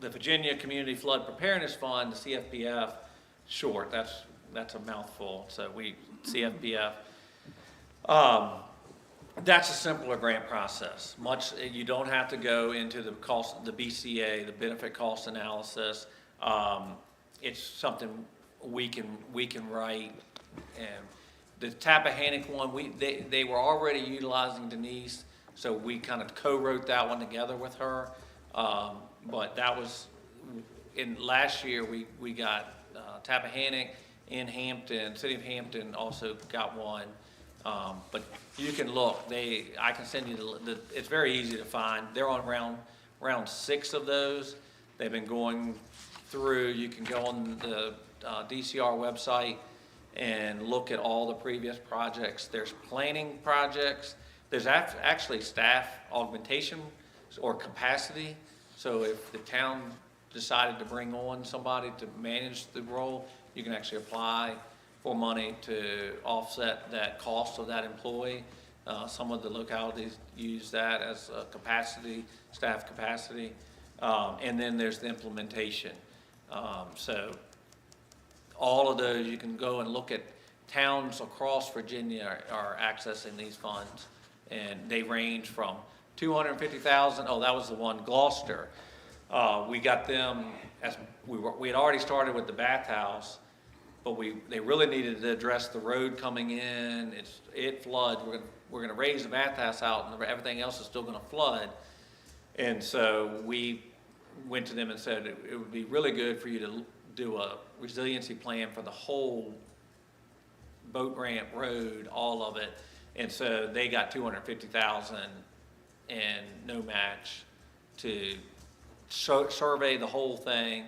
Speaker 9: Virginia Community Flood Preparedness Fund, the CFPF, short, that's a mouthful, so CFPF. That's a simpler grant process. You don't have to go into the cost, the BCA, the benefit cost analysis. It's something we can write. And the Tappahannock one, they were already utilizing Denise, so we kind of co-wrote that one together with her. But that was last year we got Tappahannock in Hampton, City of Hampton also got one. But you can look. I can send you it's very easy to find. They're on round 6 of those. They've been going through. You can go on the DCR website and look at all the previous projects. There's planning projects. There's actually staff augmentation or capacity. So if the town decided to bring on somebody to manage the role, you can actually apply for money to offset that cost of that employee. Some of the localities use that as a capacity, staff capacity. And then there's the implementation. So all of those, you can go and look at towns across Virginia are accessing these funds. And they range from 250,000, oh, that was the one, Gloucester. We got them, we had already started with the bathhouse, but they really needed to address the road coming in. It floods. We're gonna raise the bathhouse out, and everything else is still gonna flood. And so we went to them and said it would be really good for you to do a resiliency plan for the whole boat ramp road, all of it. And so they got 250,000 and no match to survey the whole thing,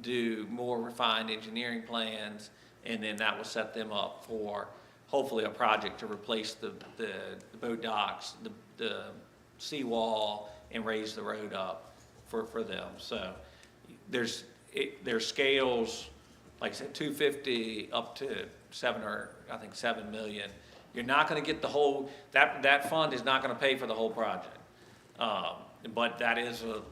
Speaker 9: do more refined engineering plans, and then that will set them up for hopefully a project to replace the boat docks, the seawall, and raise the road up for them. So there's scales, like I said, 250 up to 7 million. You're not gonna get the whole, that fund is not gonna pay for the whole project. But that is a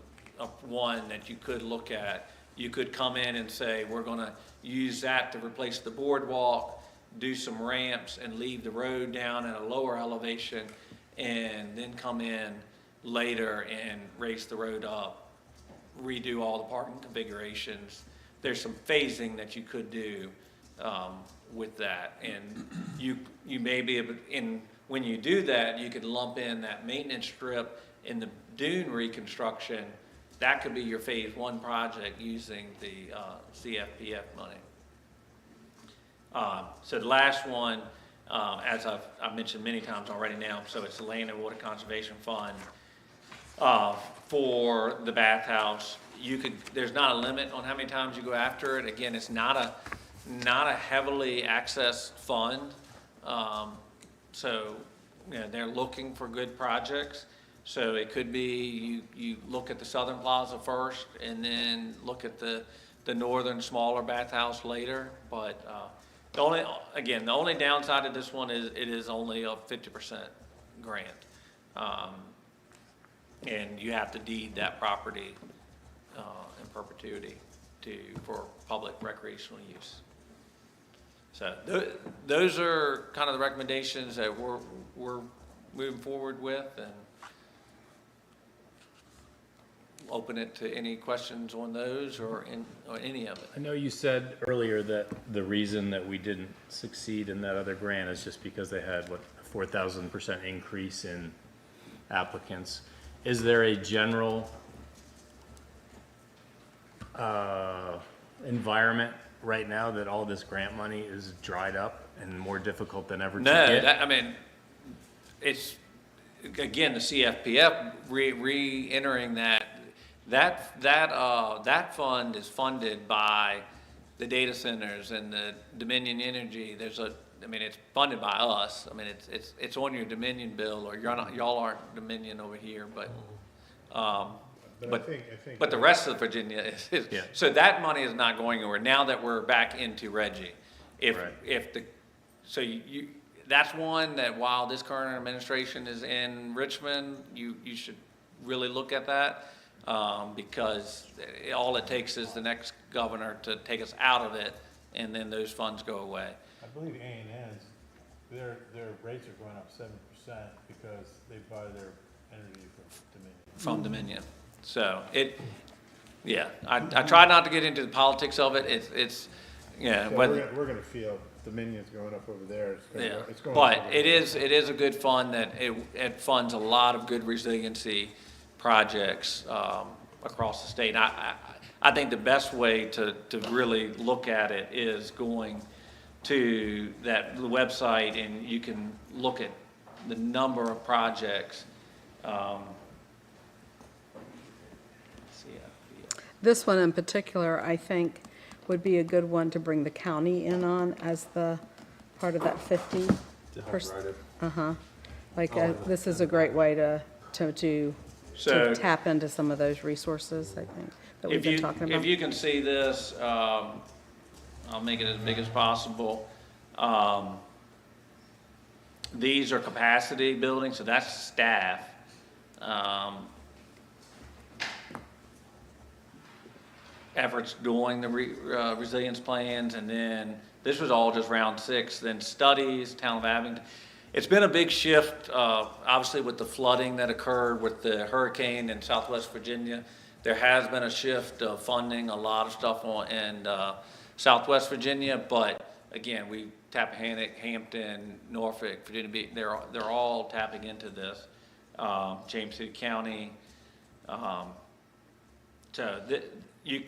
Speaker 9: one that you could look at. You could come in and say, we're gonna use that to replace the boardwalk, do some ramps, and leave the road down at a lower elevation, and then come in later and raise the road up, redo all the parking configurations. There's some phasing that you could do with that, and you may be able, when you do that, you could lump in that maintenance strip in the dune reconstruction. That could be your phase one project using the CFPF money. So the last one, as I've mentioned many times already now, so it's the Land and Water Conservation Fund for the bathhouse. There's not a limit on how many times you go after it. Again, it's not a heavily accessed fund. So, you know, they're looking for good projects. So it could be you look at the Southern Plaza first and then look at the northern smaller bathhouse later. But the only downside of this one is it is only a 50% grant. And you have to deed that property in perpetuity for public recreational use. So those are kind of the recommendations that we're moving forward with, and open it to any questions on those or any of it.
Speaker 5: I know you said earlier that the reason that we didn't succeed in that other grant is just because they had, what, a 4,000% increase in applicants. Is there a general environment right now that all this grant money is dried up and more difficult than ever to get?
Speaker 9: No, I mean, it's, again, the CFPF re-entering that fund is funded by the data centers and the Dominion Energy. I mean, it's funded by us. I mean, it's on your Dominion bill, or y'all aren't Dominion over here, but
Speaker 4: But I think.
Speaker 9: the rest of Virginia is.
Speaker 5: Yeah.
Speaker 9: So that money is not going anywhere now that we're back into Reggie.
Speaker 5: Right.
Speaker 9: That's one that while this current administration is in Richmond, you should really look at that. Because all it takes is the next governor to take us out of it, and then those funds go away.
Speaker 4: I believe A&N's, their rates are going up 7% because they buy their energy from Dominion.
Speaker 9: So I try not to get into the politics of it. It's
Speaker 4: So we're gonna feel Dominion's going up over there. It's going
Speaker 9: but
Speaker 4: up over
Speaker 9: it
Speaker 4: there.
Speaker 9: is a good fund that it funds a lot of good resiliency projects across the state. I think the best way to really look at it is going to the website, and you can look at the number of projects.
Speaker 1: This one in particular, I think, would be a good one to bring the county in on as the part of that 50%.
Speaker 2: To help write it.
Speaker 1: Like, this is a great way to
Speaker 9: So
Speaker 1: tap into some of those resources, I think, that we've been talking about.
Speaker 9: If you can see this, I'll make it as big as possible. These are capacity buildings, so that's staff. Efforts doing the resilience plans, and then this was all just round 6, then studies, Town of Abington. It's been a big shift, obviously with the flooding that occurred with the hurricane in Southwest Virginia. There has been a shift of funding a lot of stuff in Southwest Virginia, but again, Tappahannock, Hampton, Norfolk, Virginia Beach, they're all tapping into this. James City County.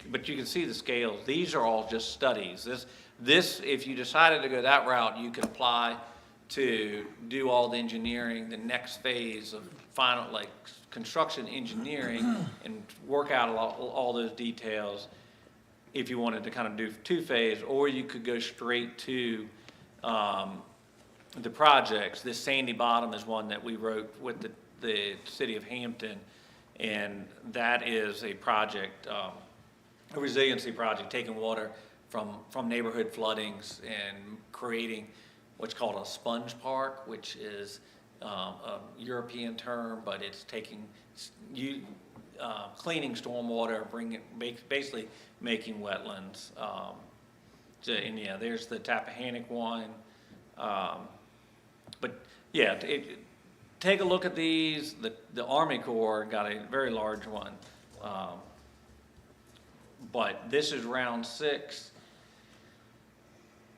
Speaker 9: But you can see the scales. These are all just studies. This, if you decided to go that route, you could apply to do all the engineering, the next phase of final, like, construction engineering, and work out all those details if you wanted to kind of do two-phase, or you could go straight to the projects. This Sandy Bottom is one that we wrote with the city of Hampton, and that is a project, a resiliency project, taking water from neighborhood floodings and creating what's called a sponge park, which is a European term, but it's taking, cleaning stormwater, basically making wetlands. And yeah, there's the Tappahannock one. But yeah, take a look at these. The Army Corps got a very large one. But this is round 6.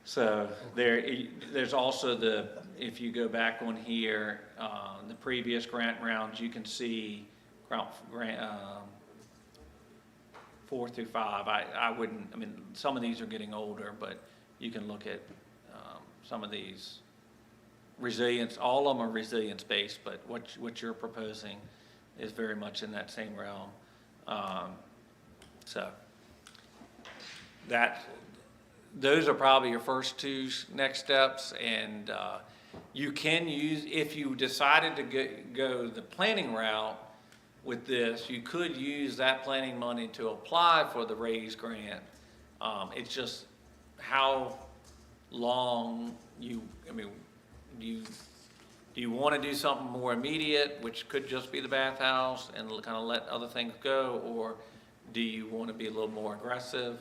Speaker 9: So there's also if you go back on here, the previous grant rounds, you can see grant 4 through 5. I mean, some of these are getting older, but you can look at some of these resilience, all of them are resilience-based, but what you're proposing is very much in that same realm. So those are probably your first 2 next steps, and you can use, if you decided to go the planning route with this, you could use that planning money to apply for the RAISE grant. It's just how long do you want to do something more immediate, which could just be the bathhouse, and kind of let other things go, or do you want to be a little more aggressive?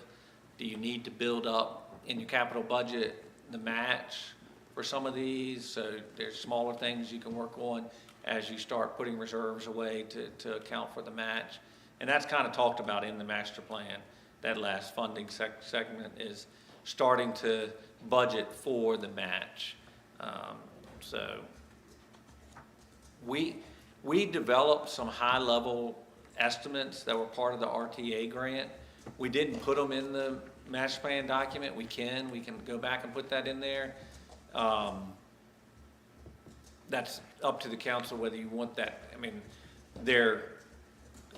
Speaker 9: Do you need to build up in your capital budget the match for some of these? So there's smaller things you can work on as you start putting reserves away to account for the match. And that's kind of talked about in the master plan. That last funding segment is starting to budget for the match. So we developed some high-level estimates that were part of the RTA grant. We didn't put them in the master plan document. We can go back and put that in there. That's up to the council whether you want that. I mean,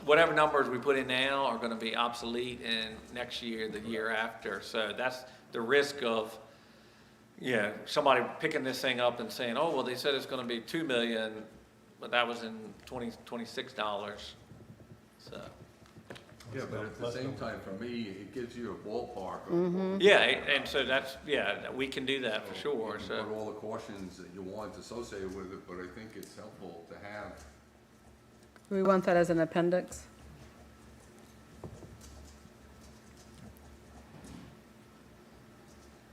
Speaker 9: whatever numbers we put in now are going to be obsolete in next year, the year after. So that's the risk of, somebody picking this thing up and saying, oh, well, they said it's going to be $2 million, but that was in $26. So.
Speaker 10: Yeah, but at the same time, for me, it gives you a ballpark of.
Speaker 9: Yeah, and so we can do that for sure,
Speaker 10: You can
Speaker 9: so.
Speaker 10: put all the cautions that you want associated with it, but I think it's helpful to have.
Speaker 1: We want that as an appendix.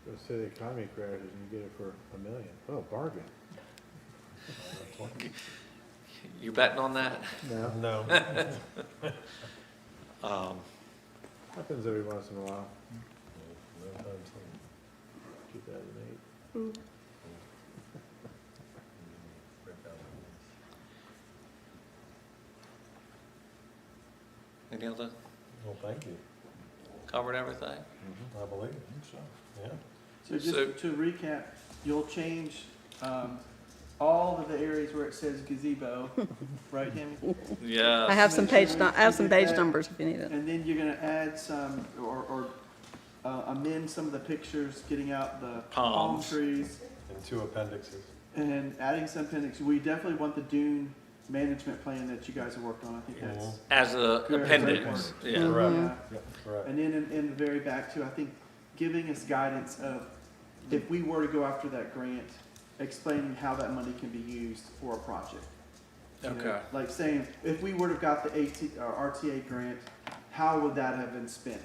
Speaker 4: Let's say the economy crashes and you get it for $1 million. Oh, bargain.
Speaker 9: You betting on that?
Speaker 4: No,
Speaker 2: No.
Speaker 4: happens every once in a while. 2008.
Speaker 9: Any other,
Speaker 2: Well, thank you.
Speaker 9: covered everything?
Speaker 2: I believe so, yeah.
Speaker 11: So
Speaker 9: So-
Speaker 11: just to recap, you'll change all of the areas where it says gazebo, right, Tammy?
Speaker 9: Yeah.
Speaker 1: I have some
Speaker 11: Make
Speaker 1: page,
Speaker 11: sure
Speaker 1: I have
Speaker 11: we
Speaker 1: some
Speaker 11: get
Speaker 1: page
Speaker 11: that.
Speaker 1: numbers if you need it.
Speaker 11: And then you're gonna add some, or amend some of the pictures, getting out the palm
Speaker 9: Palms.
Speaker 11: trees,
Speaker 2: And 2 appendixes.
Speaker 11: and adding some appendix. We definitely want the dune management plan that you guys have worked on. I think that's.
Speaker 9: As a
Speaker 11: Good.
Speaker 9: appendix, yeah.
Speaker 2: Correct.
Speaker 11: Yeah.
Speaker 2: Yep, correct.
Speaker 11: And then in the very back too, I think giving us guidance of if we were to go after that grant, explaining how that money can be used for a project. You know,
Speaker 9: Okay.
Speaker 11: like saying, if we would have got the RTA grant, how would that have been spent?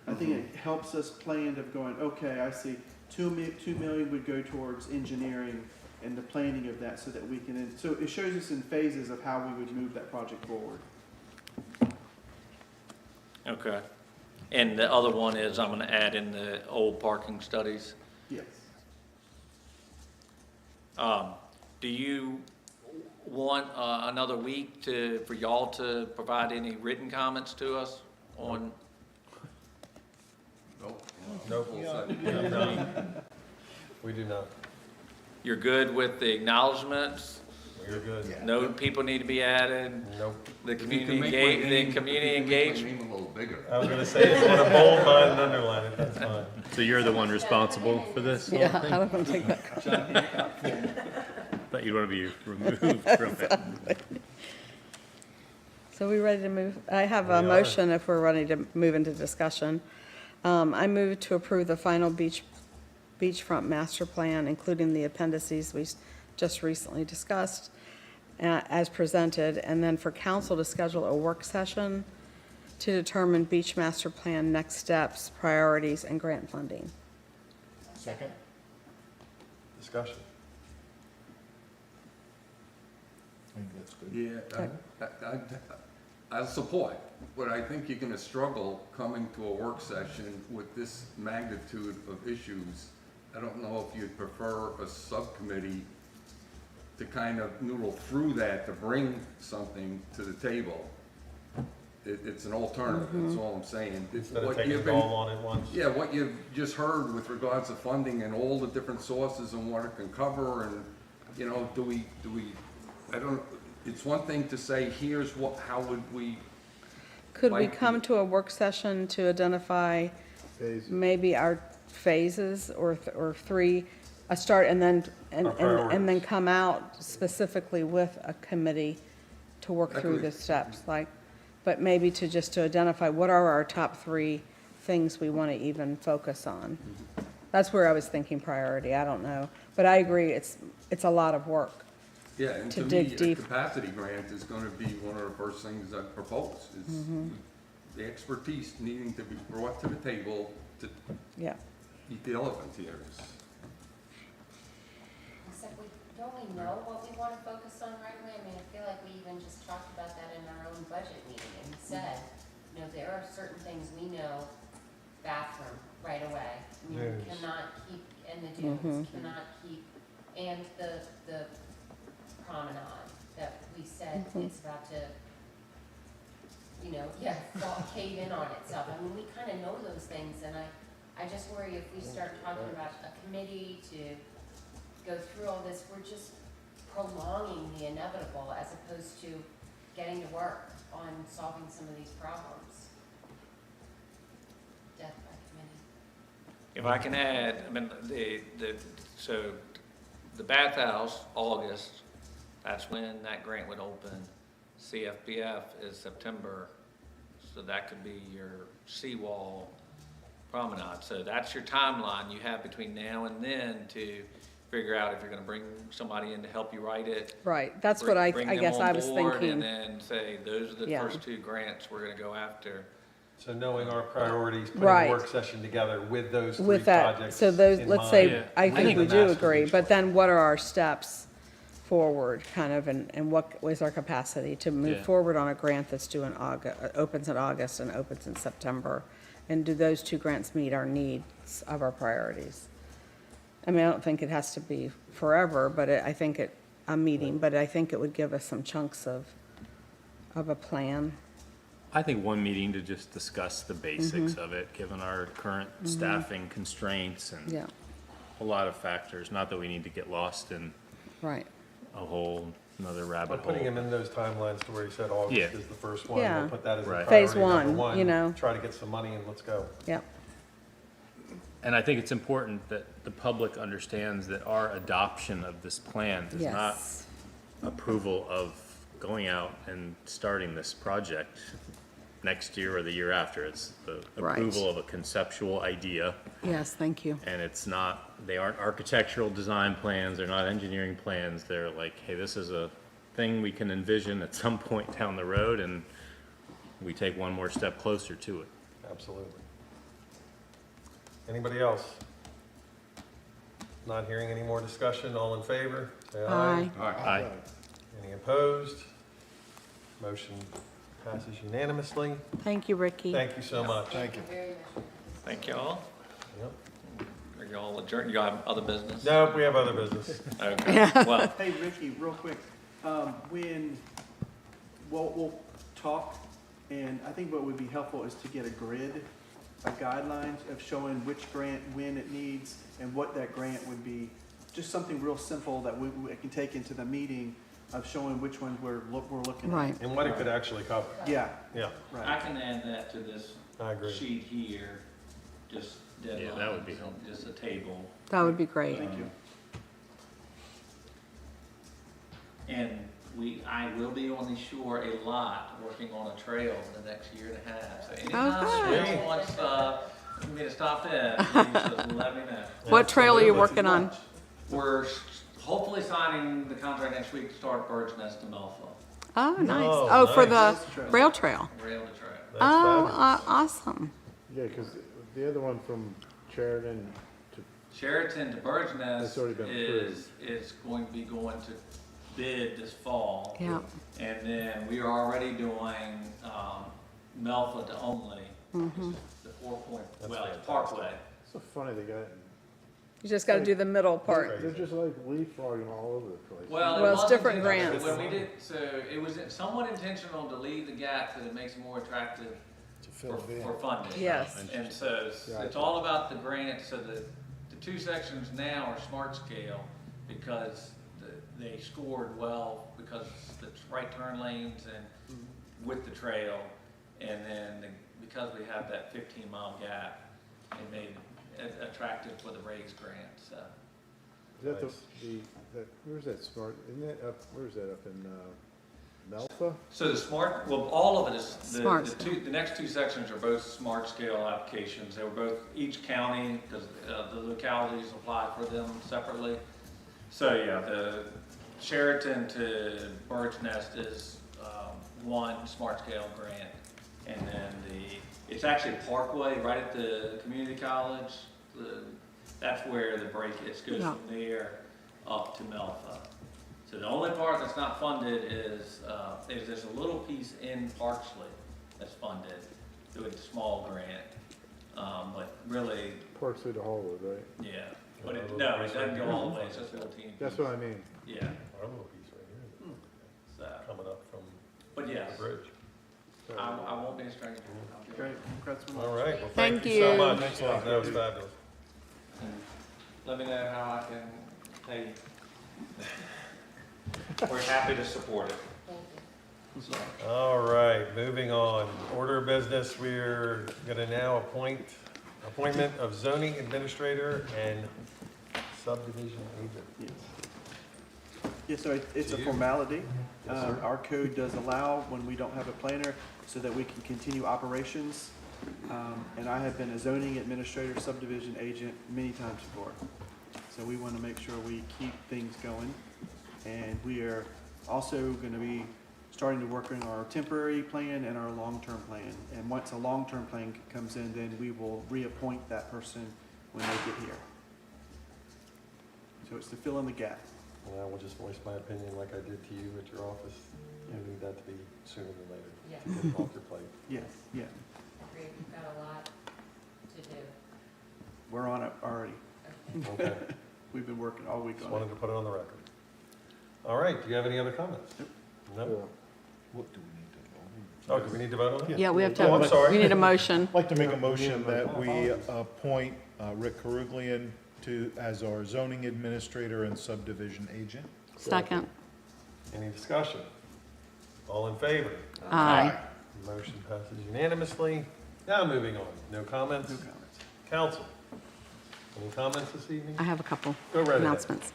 Speaker 11: I think it helps us plan of going, okay, I see, 2 million would go towards engineering and the planning of that so that we can, so it shows us in phases of how we would move that project forward.
Speaker 9: Okay. And the other one is I'm gonna add in the old parking studies.
Speaker 11: Yes.
Speaker 9: Do you want another week for y'all to provide any written comments to us on?
Speaker 10: Nope.
Speaker 2: Nope.
Speaker 10: Full set.
Speaker 2: We do not.
Speaker 9: you're good with the acknowledgements?
Speaker 2: You're good.
Speaker 9: No people need to be added?
Speaker 2: Nope.
Speaker 9: The
Speaker 10: If you
Speaker 9: community
Speaker 10: can make my
Speaker 9: engage, the
Speaker 10: name-
Speaker 9: community
Speaker 10: if you can make my
Speaker 9: engagement?
Speaker 10: name a little bigger.
Speaker 2: I was gonna say, if you wanna bold mine and underline it, that's fine.
Speaker 5: So you're the one responsible for this whole
Speaker 1: Yeah,
Speaker 5: thing?
Speaker 1: I don't want to take that.
Speaker 5: Thought you'd want to be removed from it.
Speaker 1: So we ready to move? I have
Speaker 2: We
Speaker 1: a
Speaker 2: are.
Speaker 1: motion if we're ready to move into discussion. I move to approve the final beachfront master plan, including the appendices we just recently discussed, as presented, and then for council to schedule a work session to determine beach master plan next steps, priorities, and grant funding.
Speaker 3: Second?
Speaker 2: Discussion.
Speaker 3: I think that's good.
Speaker 10: Yeah, I'll support, but I think you're gonna struggle coming to a work session with this magnitude of issues. I don't know if you'd prefer a subcommittee to kind of noodle through that to bring something to the table. It's an alternative, that's all I'm saying. It's
Speaker 2: Instead of
Speaker 10: what
Speaker 2: taking
Speaker 10: you've
Speaker 2: it
Speaker 10: been-
Speaker 2: all on at once.
Speaker 10: Yeah, what you've just heard with regards to funding and all the different sources and what it can cover and, you know, I don't, it's one thing to say, here's what, how would we,
Speaker 1: Could we
Speaker 10: Like-
Speaker 1: come to a work session to identify maybe our phases or three, a start and then, and
Speaker 2: Our
Speaker 1: then
Speaker 2: priorities.
Speaker 1: come out specifically with a committee to work through the
Speaker 10: Agreed.
Speaker 1: steps, like, but maybe to just to identify what are our top three things we want to even focus on. That's where I was thinking priority, I don't know, but I agree, it's a lot of work.
Speaker 10: yeah, and
Speaker 1: To
Speaker 10: to me,
Speaker 1: dig
Speaker 10: a
Speaker 1: deep.
Speaker 10: capacity grant is gonna be one of the first things I propose, is
Speaker 1: Mm-hmm.
Speaker 10: the expertise needing to be brought to the table to
Speaker 1: Yeah,
Speaker 10: eat the elephant here.
Speaker 6: Except don't we know what we want to focus on right away? I mean, I feel like we even just talked about that in our own budget meeting and said, you know, there are certain things we know, bathroom right away. I mean, we
Speaker 2: Dunes.
Speaker 6: cannot keep, and the dunes, cannot keep, and the promenade that we said it's about to, you know, cave in on itself. I mean, we kind of know those things, and I just worry if we start talking about a committee to go through all this, we're just prolonging the inevitable as opposed to getting to work on solving some of these problems. Death by committee.
Speaker 9: If I can add, I mean, so the bathhouse, August, that's when that grant would open. CFBF is September, so that could be your seawall promenade. So that's your timeline you have between now and then to figure out if you're gonna bring somebody in to help you write it.
Speaker 1: right, that's what I
Speaker 9: bring them
Speaker 1: guess
Speaker 9: on
Speaker 1: I was
Speaker 9: board,
Speaker 1: thinking.
Speaker 9: And then say, those are the
Speaker 1: Yeah.
Speaker 9: first two grants we're gonna go after.
Speaker 2: So knowing our priorities, putting
Speaker 1: Right.
Speaker 2: a work session together with those three
Speaker 1: With that,
Speaker 2: projects
Speaker 1: so those,
Speaker 2: in
Speaker 1: let's
Speaker 2: mind.
Speaker 1: say,
Speaker 5: Yeah.
Speaker 1: I
Speaker 5: I
Speaker 1: think
Speaker 5: think
Speaker 1: we
Speaker 2: the
Speaker 1: do
Speaker 2: master
Speaker 1: agree,
Speaker 2: beach
Speaker 1: but
Speaker 2: plan.
Speaker 1: then what are our steps forward, kind of, and what was our capacity to move
Speaker 5: Yeah.
Speaker 1: forward on a grant that's due in August, opens in August and opens in September? And do those two grants meet our needs of our priorities? I mean, I don't think it has to be forever, but I think a meeting, but I think it would give us some chunks of a plan.
Speaker 5: I think one meeting to just discuss the basics of it, given our current staffing constraints and
Speaker 1: Yeah,
Speaker 5: a lot of factors. Not that we need to get lost in
Speaker 1: right.
Speaker 5: a whole another
Speaker 2: But
Speaker 5: rabbit
Speaker 2: putting him
Speaker 5: hole.
Speaker 2: in those timelines to where he said August
Speaker 5: Yeah.
Speaker 2: is the first one,
Speaker 1: Yeah.
Speaker 2: we'll put that as a
Speaker 5: Right.
Speaker 2: priority
Speaker 1: Phase
Speaker 2: number
Speaker 1: one, you know.
Speaker 2: Try to get some money and let's go.
Speaker 1: Yeah,
Speaker 5: And I think it's important that the public understands that our adoption of this plan does not
Speaker 1: yes,
Speaker 5: approval of going out and starting this project next year or the year after. It's the
Speaker 1: Right.
Speaker 5: approval of a conceptual idea,
Speaker 1: yes, thank you.
Speaker 5: and it's not, they aren't architectural design plans, they're not engineering plans. They're like, hey, this is a thing we can envision at some point down the road, and we take one more step closer to it.
Speaker 2: Absolutely. Anybody else? Not hearing any more discussion, all in favor? Say
Speaker 1: Aye.
Speaker 10: All right.
Speaker 5: Aye.
Speaker 2: Any opposed? Motion passes unanimously.
Speaker 1: Thank you, Ricky.
Speaker 2: Thank you so much.
Speaker 3: Thank you.
Speaker 6: Very much.
Speaker 9: Thank y'all.
Speaker 2: Yep.
Speaker 9: Are y'all adjourned? You have other business?
Speaker 2: Nope, we have other business.
Speaker 9: Okay, well,
Speaker 11: Hey, Ricky, real quick, when, we'll talk, and I think what would be helpful is to get a grid, a guidelines of showing which grant, when it needs, and what that grant would be just something real simple that we can take into the meeting of showing which ones we're looking at.
Speaker 1: Right.
Speaker 2: And what it could actually cover.
Speaker 11: Yeah,
Speaker 2: Yeah,
Speaker 9: I
Speaker 11: right.
Speaker 9: can add that to this
Speaker 2: I agree.
Speaker 9: sheet here, just deadlines.
Speaker 5: Yeah, that would be helpful.
Speaker 9: Just a table.
Speaker 1: That would be great.
Speaker 11: Thank you.
Speaker 9: And I will be on the shore a lot, working on a trail in the next year and a half. So anytime
Speaker 1: good.
Speaker 9: anyone wants me to stop in, please just let me know.
Speaker 1: What trail are you
Speaker 2: Absolutely.
Speaker 1: working on?
Speaker 9: We're hopefully signing the contract next week to start Bird's Nest to Melfa,
Speaker 1: Oh, nice.
Speaker 2: Oh,
Speaker 1: Oh, for
Speaker 2: nice.
Speaker 1: the rail trail.
Speaker 9: rail to trail.
Speaker 2: That's
Speaker 1: Oh,
Speaker 2: fabulous.
Speaker 1: awesome.
Speaker 4: Yeah, because the other one from Sheridan to,
Speaker 9: Sheraton to Bird's Nest
Speaker 4: It's already been
Speaker 9: is going to be going to bid this fall.
Speaker 1: Yeah.
Speaker 9: And then we are already doing, Melfa to only, which is the 4 point,
Speaker 2: That's
Speaker 9: well, it's
Speaker 2: fantastic.
Speaker 9: Parkway.
Speaker 4: so funny, they got,
Speaker 1: You just got to do the middle part.
Speaker 4: they're just like leapfrogging all over the place.
Speaker 9: Well,
Speaker 1: Well, it's
Speaker 9: was
Speaker 1: different
Speaker 9: intentional.
Speaker 1: grants.
Speaker 9: When we did, so it was somewhat intentional to leave the gap because it makes it more attractive
Speaker 3: To fill it in.
Speaker 9: for funding.
Speaker 1: Yes.
Speaker 9: And so it's all about the grant, so the two sections now are smart scale because they scored well because the right turn lanes and with the trail. And then because we have that 15-mile gap, it made it attractive for the RAISE grant, so.
Speaker 4: Is that that, where's that smart, isn't that up, where's that, up in, Melfa?
Speaker 9: So the smart, well, all of it is,
Speaker 1: Smart
Speaker 9: the next two sections are both smart scale applications. They were both, each county, because the localities apply for them separately. So, yeah, the Sheraton to Bird's Nest is one smart scale grant. And then it's actually Parkway, right at the community college. That's where the break is, goes
Speaker 1: Yeah.
Speaker 9: from there up to Melfa. So the only part that's not funded is there's a little piece in Parksley that's funded through a small grant. But really,
Speaker 4: Parksley to Hallwood, right?
Speaker 9: yeah, but it doesn't go all the way, it's just 14.
Speaker 4: That's what I mean.
Speaker 9: Yeah,
Speaker 2: Our little piece right here,
Speaker 9: so,
Speaker 2: coming up from
Speaker 9: but yes,
Speaker 2: the bridge.
Speaker 9: I won't be a stranger.
Speaker 11: Great, congrats.
Speaker 2: All right, well,
Speaker 1: Thank
Speaker 2: thank you so
Speaker 1: you.
Speaker 2: much. That was fabulous.
Speaker 9: Let me know how I can pay. We're happy to support it.
Speaker 6: Thank you.
Speaker 2: All right, moving on. Order of business, we're gonna now appointment of zoning administrator and subdivision agent.
Speaker 11: Yes. Yeah, so it's a
Speaker 2: You?
Speaker 11: formality.
Speaker 2: Yes, sir.
Speaker 11: Our code does allow when we don't have a planner so that we can continue operations. And I have been a zoning administrator, subdivision agent many times before. So we want to make sure we keep things going. And we are also going to be starting to work on our temporary plan and our long-term plan. And once a long-term plan comes in, then we will reappoint that person when they get here. So it's to fill in the gap.
Speaker 2: And I will just voice my opinion like I did to you at your office. You need that to be sooner than later.
Speaker 6: Yeah,
Speaker 2: Get it off your plate.
Speaker 11: Yes, yeah,
Speaker 6: agreed, we've got a lot to do.
Speaker 11: we're on it already.
Speaker 6: Okay.
Speaker 2: Okay,
Speaker 11: We've been working all week
Speaker 2: just
Speaker 11: on
Speaker 2: wanted
Speaker 11: it.
Speaker 2: to put it on the record. All right, do you have any other comments? No?
Speaker 3: What do we need to vote on?
Speaker 2: Oh, do we need to vote on it?
Speaker 1: Yeah, we have
Speaker 2: Oh, I'm
Speaker 1: to,
Speaker 2: sorry.
Speaker 1: we need a motion.
Speaker 3: I'd like to make a motion that we appoint Rick Caruglian as our zoning administrator and subdivision agent.
Speaker 1: Second.
Speaker 2: Any discussion? All in favor?
Speaker 1: Aye.
Speaker 2: Motion passes unanimously. Now moving on. No comments?
Speaker 11: No comments.
Speaker 2: Council? Any comments this evening?
Speaker 1: I have a couple
Speaker 2: Go right ahead.
Speaker 1: announcements.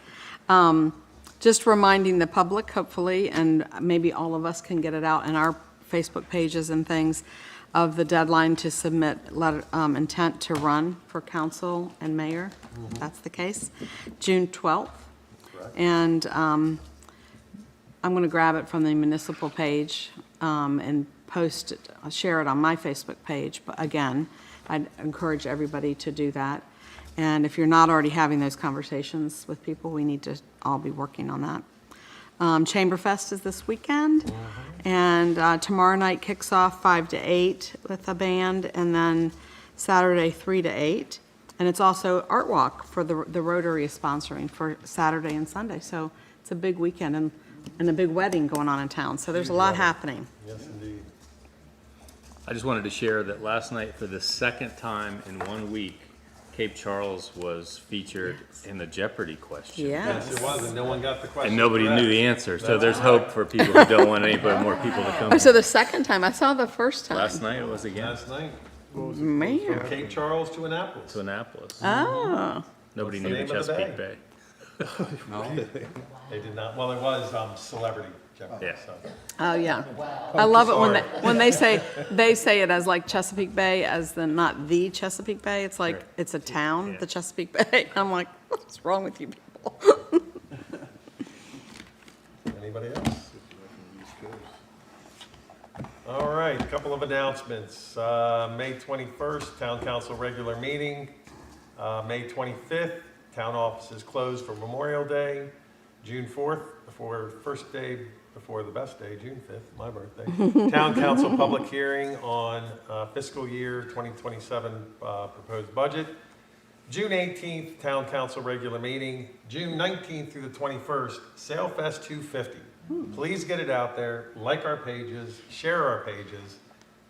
Speaker 1: Just reminding the public, hopefully, and maybe all of us can get it out in our Facebook pages and things, of the deadline to submit letter, intent to run for council and mayor, if that's the case, June 12th.
Speaker 2: Correct.
Speaker 1: And I'm going to grab it from the municipal page and post it, share it on my Facebook page. But again, I'd encourage everybody to do that. And if you're not already having those conversations with people, we need to all be working on that. Chamberfest is this weekend, and tomorrow night kicks off 5 to 8 with a band, and then Saturday 3 to 8. And it's also Art Walk for the Rotary is sponsoring for Saturday and Sunday. So it's a big weekend and a big wedding going on in town. So there's a lot happening.
Speaker 2: Yes, indeed.
Speaker 5: I just wanted to share that last night, for the second time in 1 week, Cape Charles was featured in the Jeopardy question.
Speaker 1: Yes.
Speaker 2: Yes, it was, and no one got the question.
Speaker 5: And nobody knew the
Speaker 2: correct.
Speaker 5: answer, so there's hope for people who don't want anybody, more people to come.
Speaker 1: Oh, so the second time, I saw the first time.
Speaker 5: Last night it was again,
Speaker 2: Last night,
Speaker 1: Man.
Speaker 2: Cape Charles to Annapolis.
Speaker 5: to Annapolis.
Speaker 1: Oh,
Speaker 5: Nobody
Speaker 2: What's the
Speaker 5: knew the
Speaker 2: name of the
Speaker 5: Chesapeake
Speaker 2: bay?
Speaker 5: Bay.
Speaker 10: No?
Speaker 2: They did not, well, it was Celebrity Jeopardy,
Speaker 5: Yeah.
Speaker 2: so.
Speaker 1: oh, yeah. I love it when
Speaker 2: Sorry.
Speaker 1: when they say it as like Chesapeake Bay, as the, not the Chesapeake Bay. It's like,
Speaker 5: Right.
Speaker 1: it's a town,
Speaker 5: Yeah.
Speaker 1: the Chesapeake Bay. I'm like, what's wrong with you people?
Speaker 2: Anybody else? All right, a couple of announcements. May 21st, Town Council regular meeting. May 25th, Town office is closed for Memorial Day. June 4th, first day before the best day, June 5th, my birthday. Town Council public hearing on fiscal year 2027 proposed budget. June 18th, Town Council regular meeting. June 19th through the 21st, SailFest 250. Please get it out there, like our pages, share our pages.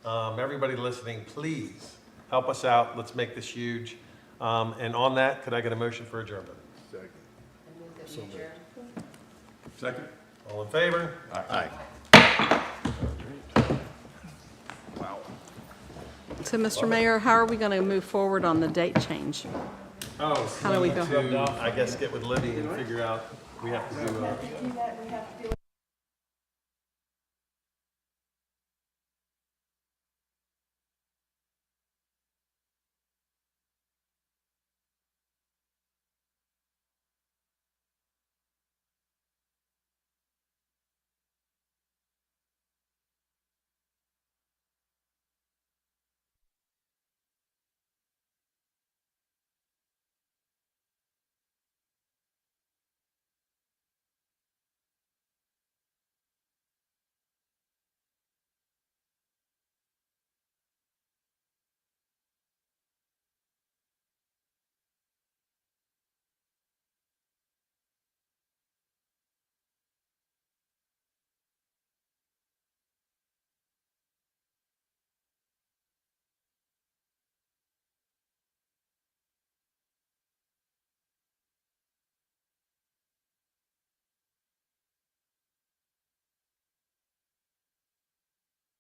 Speaker 2: Everybody listening, please help us out. Let's make this huge. And on that, could I get a motion for adjournment?
Speaker 6: I move that we adjourn.
Speaker 10: Second?
Speaker 2: All in favor?
Speaker 5: Aye.
Speaker 1: So, Mr. Mayor, how are we going to move forward on the date change?
Speaker 2: Oh,
Speaker 1: How do we go?
Speaker 2: to, I guess, get with Libby and figure out, we have to do,
Speaker 7: Do that, we have to do it.